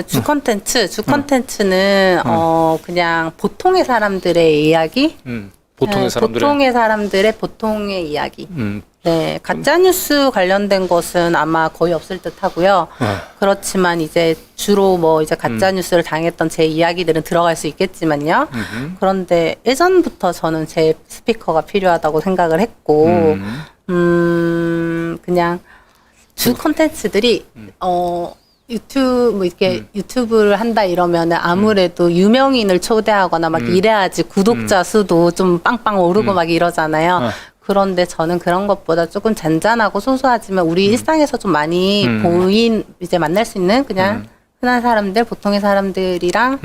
주 콘텐츠는 그냥 보통의 사람들의 이야기. 보통의 네, 사람들의 보통의 사람들의 보통의 이야기. 네, 가짜 뉴스 관련된 것은 아마 거의 없을 듯하고요. 그렇지만 이제 주로 뭐 이제 가짜 뉴스를 당했던 제 이야기들은 들어갈 수 있겠지만요. 그런데 예전부터 저는 제 스피커가 필요하다고 생각을 했고, 그냥 주 콘텐츠들이 유튜브를 한다 이러면은 아무래도 유명인을 초대하거나 막 이래야지 구독자 수도 좀 빵빵 오르고 막 이러잖아요. 그런데 저는 그런 것보다 조금 잔잔하고 소소하지만 우리 일상에서 좀 많이 이제 만날 수 있는 그냥 흔한 사람들, 보통의 사람들이랑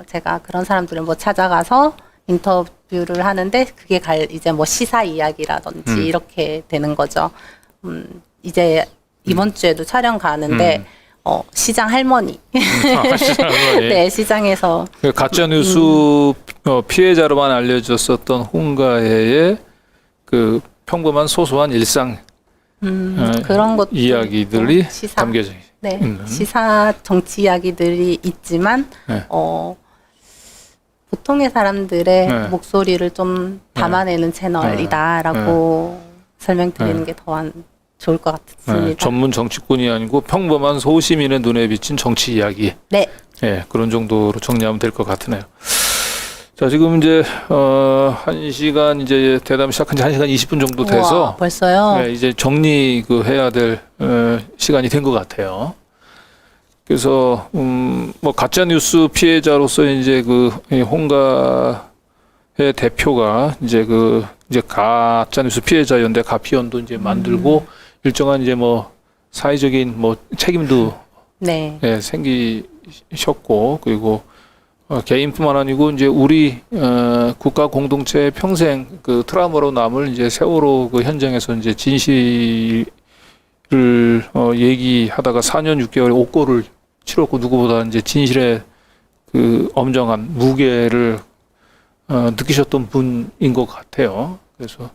제가 그런 사람들을 뭐 찾아가서 인터뷰를 하는데 그게 이제 뭐 시사 이야기라든지 이렇게 되는 거죠. 이제 이번 주에도 촬영 가는데 시장 할머니. 시장 할머니. 네, 시장에서 가짜 뉴스 피해자로만 알려졌었던 홍가의 그 평범한 소소한 일상 그런 것도 이야기들이 시사. 담겨져 네, 시사 정치 이야기들이 있지만 네. 보통의 사람들의 네. 목소리를 좀 담아내는 채널이다라고 설명드리는 게 더 좋을 것 같습니다. 네, 전문 정치꾼이 아니고 평범한 소시민의 눈에 비친 정치 이야기. 네. 예, 그런 정도로 정리하면 될 것 같으네요. 자, 지금 이제 1시간 이제 대담 시작한 지 1시간 20분 정도 돼서 우와, 벌써요? 네, 이제 정리 해야 될 시간이 된 것 같아요. 그래서 뭐 가짜 뉴스 피해자로서 이제 이 홍가의 대표가 이제 이제 가짜 뉴스 피해자 연대 가피연도 이제 만들고 일정한 이제 뭐 사회적인 뭐 책임도 네. 예, 생기셨고 그리고 개인뿐만 아니고 이제 우리 국가 공동체 평생 그 트라우마로 남을 이제 세월호 그 현장에서 이제 진실을 얘기하다가 4년 6개월의 옥고를 치렀고 누구보다 이제 진실의 그 엄정한 무게를 느끼셨던 분인 것 같아요. 그래서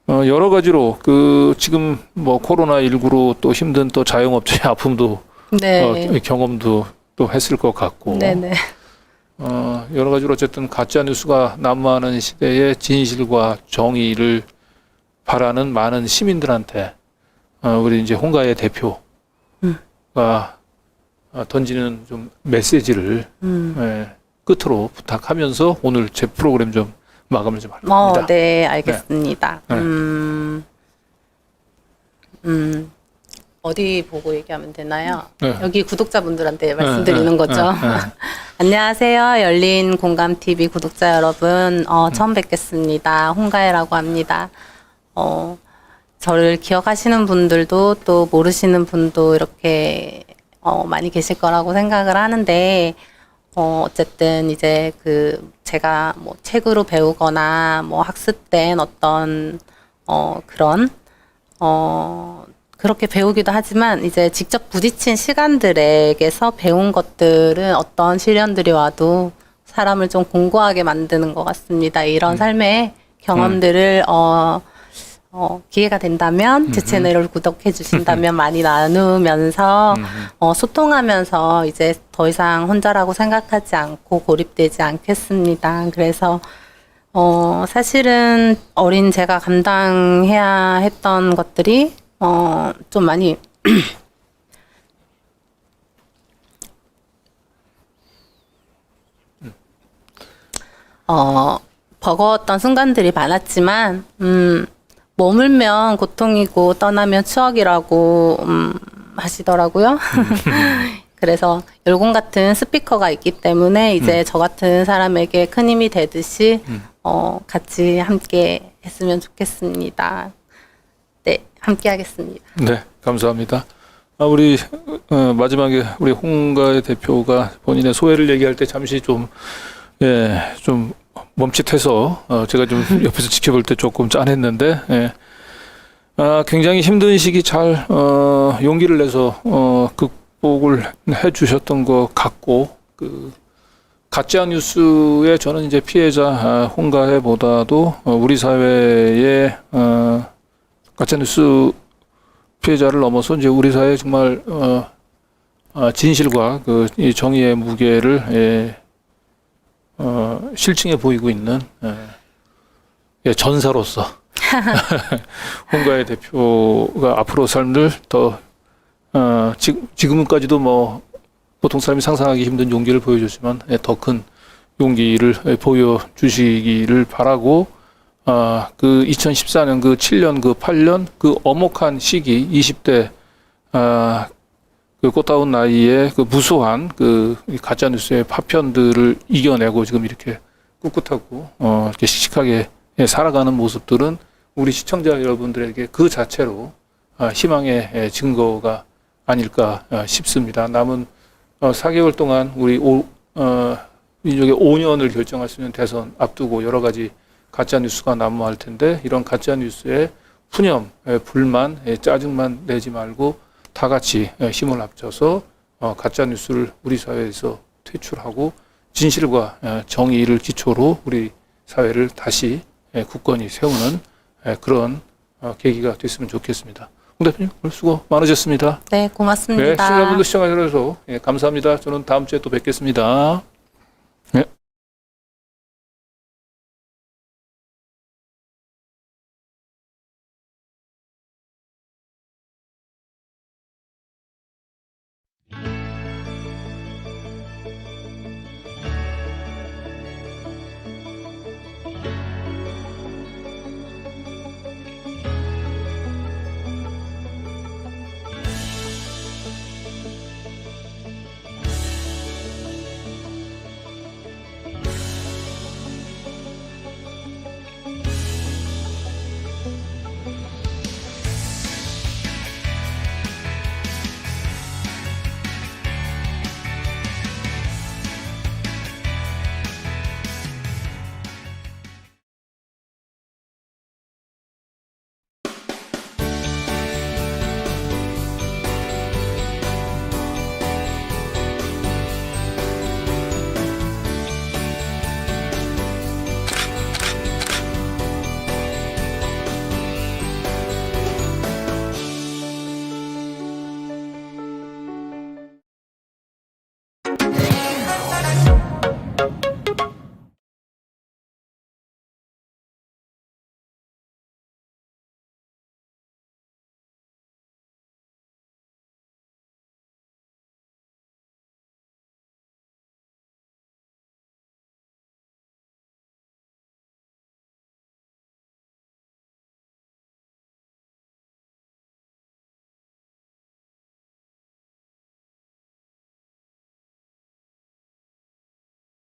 여러 가지로 지금 뭐 코로나19로 또 힘든 또 자영업자의 아픔도 네. 경험도 또 했을 것 같고 네네. 여러 가지로 어쨌든 가짜 뉴스가 난무하는 시대에 진실과 정의를 바라는 많은 시민들한테 우리 이제 홍가의 대표가 던지는 좀 메시지를 끝으로 부탁하면서 오늘 제 프로그램 좀 마감을 좀 할 겁니다. 네, 알겠습니다. 네. 어디 보고 얘기하면 되나요? 네. 여기 구독자분들한테 말씀드리는 거죠. 네. 안녕하세요. 열린 공감TV 구독자 여러분. 처음 뵙겠습니다. 홍가혜라고 합니다. 저를 기억하시는 분들도 또 모르시는 분도 이렇게 많이 계실 거라고 생각을 하는데, 어쨌든 이제 제가 뭐 책으로 배우거나 뭐 학습된 어떤, 그렇게 배우기도 하지만 이제 직접 부딪힌 시간들에게서 배운 것들은 어떤 시련들이 와도 사람을 좀 공고하게 만드는 것 같습니다. 이런 삶의 경험들을 기회가 된다면 제 채널을 구독해 주신다면 많이 나누면서 소통하면서 이제 더 이상 혼자라고 생각하지 않고 고립되지 않겠습니다. 그래서 사실은 어린 제가 감당해야 했던 것들이 좀 많이 버거웠던 순간들이 많았지만 머물면 고통이고 떠나면 추억이라고 하시더라고요. 그래서 열공 같은 스피커가 있기 때문에 이제 저 같은 사람에게 큰 힘이 되듯이 같이 함께 했으면 좋겠습니다. 네, 함께 하겠습니다. 네, 감사합니다. 우리 마지막에 우리 홍가의 대표가 본인의 소회를 얘기할 때 잠시 좀 멈칫해서 제가 좀 옆에서 지켜볼 때 조금 짠했는데 굉장히 힘든 시기 잘 용기를 내서 극복을 해주셨던 것 같고 가짜 뉴스에 저는 이제 피해자 홍가혜보다도 우리 사회의 가짜 뉴스 피해자를 넘어서 이제 우리 사회 정말 진실과 이 정의의 무게를 실증해 보이고 있는 전사로서 홍가혜 대표가 앞으로 삶을 더 지금까지도 뭐 보통 사람이 상상하기 힘든 용기를 보여줬지만 더 큰 용기를 보여주시기를 바라고 그 2014년 7년 8년 엄혹한 시기 20대 꽃다운 나이에 무수한 이 가짜 뉴스의 파편들을 이겨내고 지금 이렇게 꿋꿋하고 이렇게 씩씩하게 살아가는 모습들은 우리 시청자 여러분들에게 그 자체로 희망의 증거가 아닐까 싶습니다. 남은 4개월 동안 우리 민족의 5년을 결정할 수 있는 대선 앞두고 여러 가지 가짜 뉴스가 난무할 텐데 이런 가짜 뉴스에 푸념, 불만, 짜증만 내지 말고 다 같이 힘을 합쳐서 가짜 뉴스를 우리 사회에서 퇴출하고 진실과 정의를 기초로 우리 사회를 다시 굳건히 세우는 그런 계기가 됐으면 좋겠습니다. 홍 대표님 오늘 수고 많으셨습니다. 네, 고맙습니다. 네, 시청자분들 시청하셔서 감사합니다. 저는 다음 주에 또 뵙겠습니다.